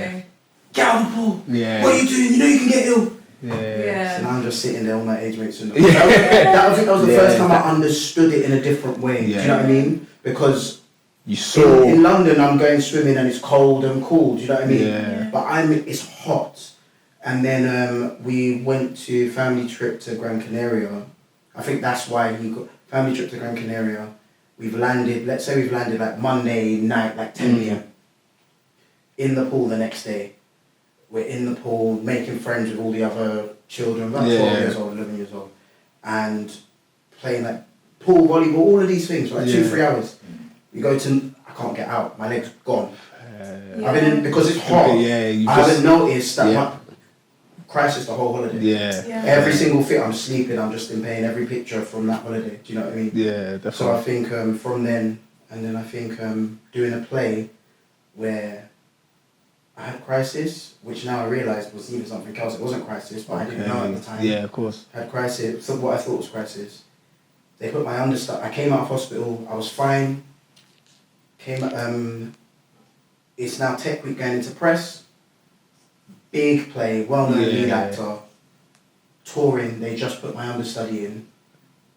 Okay. Get out of the pool! Yeah. What are you doing? You know you can get ill! Yeah. So now I'm just sitting there, all my age mates. That was the first time I understood it in a different way. Do you know what I mean? Because you saw in London, I'm going swimming and it's cold and cool. Do you know what I mean? Yeah. But it's hot. And then we went to family trip to Gran Canaria. I think that's why he got family trip to Gran Canaria. Let's say we've landed like Monday night, like 10 p.m. In the pool the next day. We're in the pool, making friends with all the other children, about 12 years old, 11 years old. And playing like pool, volleyball, all of these things for like 2-3 hours. We go to, I can't get out, my leg's gone. Because it's hot, I haven't noticed that my crisis the whole holiday. Every single fit I'm sleeping, I'm just in pain, every picture from that holiday, do you know what I mean? Yeah, definitely. So I think from then, and then I think doing a play where I had crisis, which now I realised was even something else. It wasn't crisis, but I didn't know at the time. Yeah, of course. I had crisis, so what I thought was crisis. They put my understudy, I came out of hospital, I was fine. It's now Tech Week going into press. Big play, well-known lead actor. Touring, they just put my understudy in.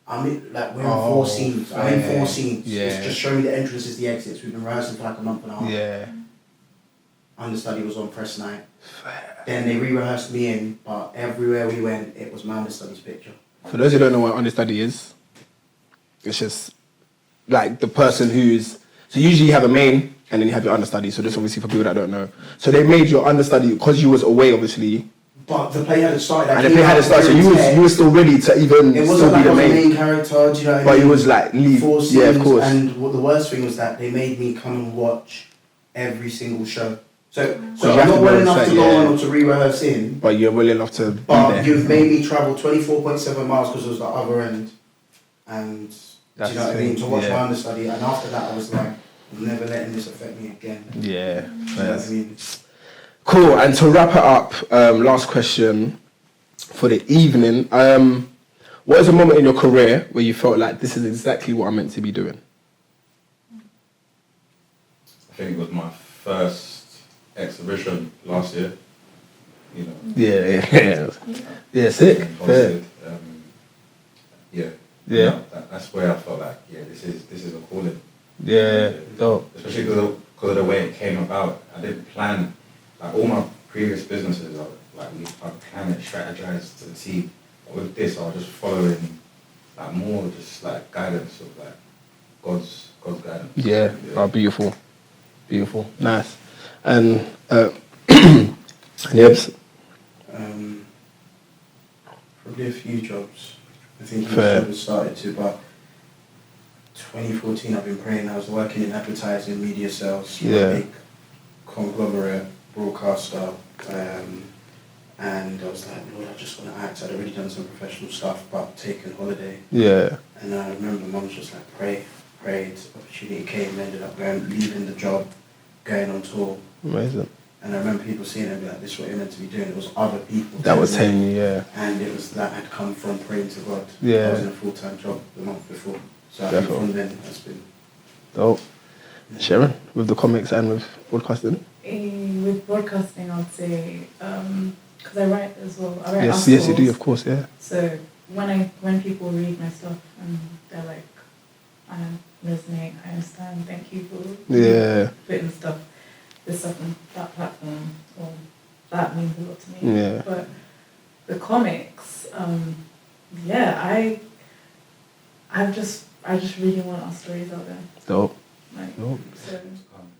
We're in 4 scenes. I'm in 4 scenes. Yeah. It's just showing me the entrances, the exits. We've been rehearsing for like a month and a half. Yeah. Understudy was on press night. Then they re-rehearsed me in, but everywhere we went, it was my understudy's picture. For those who don't know what understudy is, it's just like the person who's... So usually you have a main and then you have your understudy. So this obviously for people that don't know. So they made your understudy because you was away, obviously. But the play hadn't started. And the play hadn't started, so you was still ready to even still be the main character. Do you know what I mean? But you was like leave. 4 scenes, yeah, of course. And the worst thing was that they made me come and watch every single show. So I'm not well enough to go on or to re-rehearse in. But you're well enough to be But there. you've made me travel 24.7 miles because it was the other end. And do you know what I mean? To watch my understudy. And after that I was like, I'm never letting this affect me again. Yeah. Do you know what I mean? Cool. And to wrap it up, last question for the evening. What is a moment in your career where you felt like this is exactly what I'm meant to be doing? I think it was my first exhibition last year. you know. Yeah, sick. Posted, yeah. Yeah. That's where I felt like, this is a calling. Yeah, dope. Especially because of the way it came about. I didn't plan, like all my previous businesses, I planned it, strategized to see. With this, I was just following, like more just like guidance of like God's guidance. Yeah. Oh, beautiful, nice. And Yebs. Probably a few jobs. I think each job has started to, but 2014 I've been praying. I was working in advertising, media sales, for a big conglomerate broadcaster, and I was like, Lord, I just want to act. I'd already done some professional stuff, but taken holiday. Yeah. And I remember Mum was just like, prayed, opportunity came, ended up leaving the job, going on tour. Amazing. And I remember people seeing it and be like, this is what you're meant to be doing. It was other people that was telling you, and it was that had come from praying to God. Yeah. I was in a full-time job the month before. So I think from then that's been dope. Sharon, with the comics and with broadcasting? With broadcasting, I'd say, because I write as well. I write yes, you do, of course, yeah. So when people read my stuff and they're like, I resonate, I understand, thank you for putting this stuff on that platform, or that means a lot to me. Yeah. But the comics, I just really want our stories out there. Dope. Dope.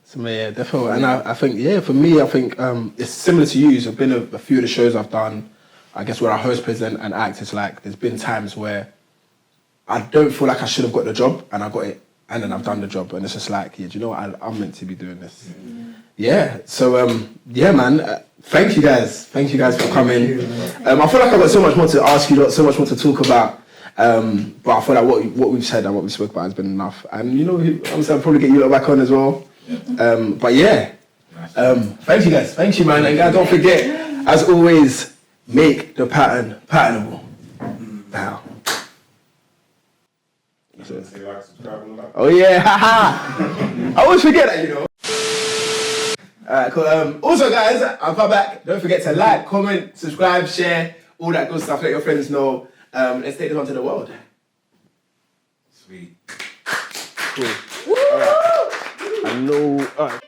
So yeah, definitely. And I think, for me, it's similar to you. So I've been a few of the shows I've done, I guess, where I host, present, and act. It's like, there's been times where I don't feel like I should have got the job, and I got it, and then I've done the job, and it's just like, do you know what? I'm meant to be doing this. Yeah. So, man, thank you guys. Thank you guys for coming. I feel like I've got so much more to ask you, so much more to talk about. But I feel like what we've said and what we spoke about has been enough. And, I'll probably get you back on as well. But yeah, thank you guys. Thank you, man. And guys, don't forget, as always, make the pattern patternable. Now. Oh yeah, haha. I always forget that, Alright, cool. Also, guys, I'll come back. Don't forget to like, comment, subscribe, share, all that good stuff. Let your friends know. Let's take this on to the world. Sweet. Cool. Alright. I know. Alright.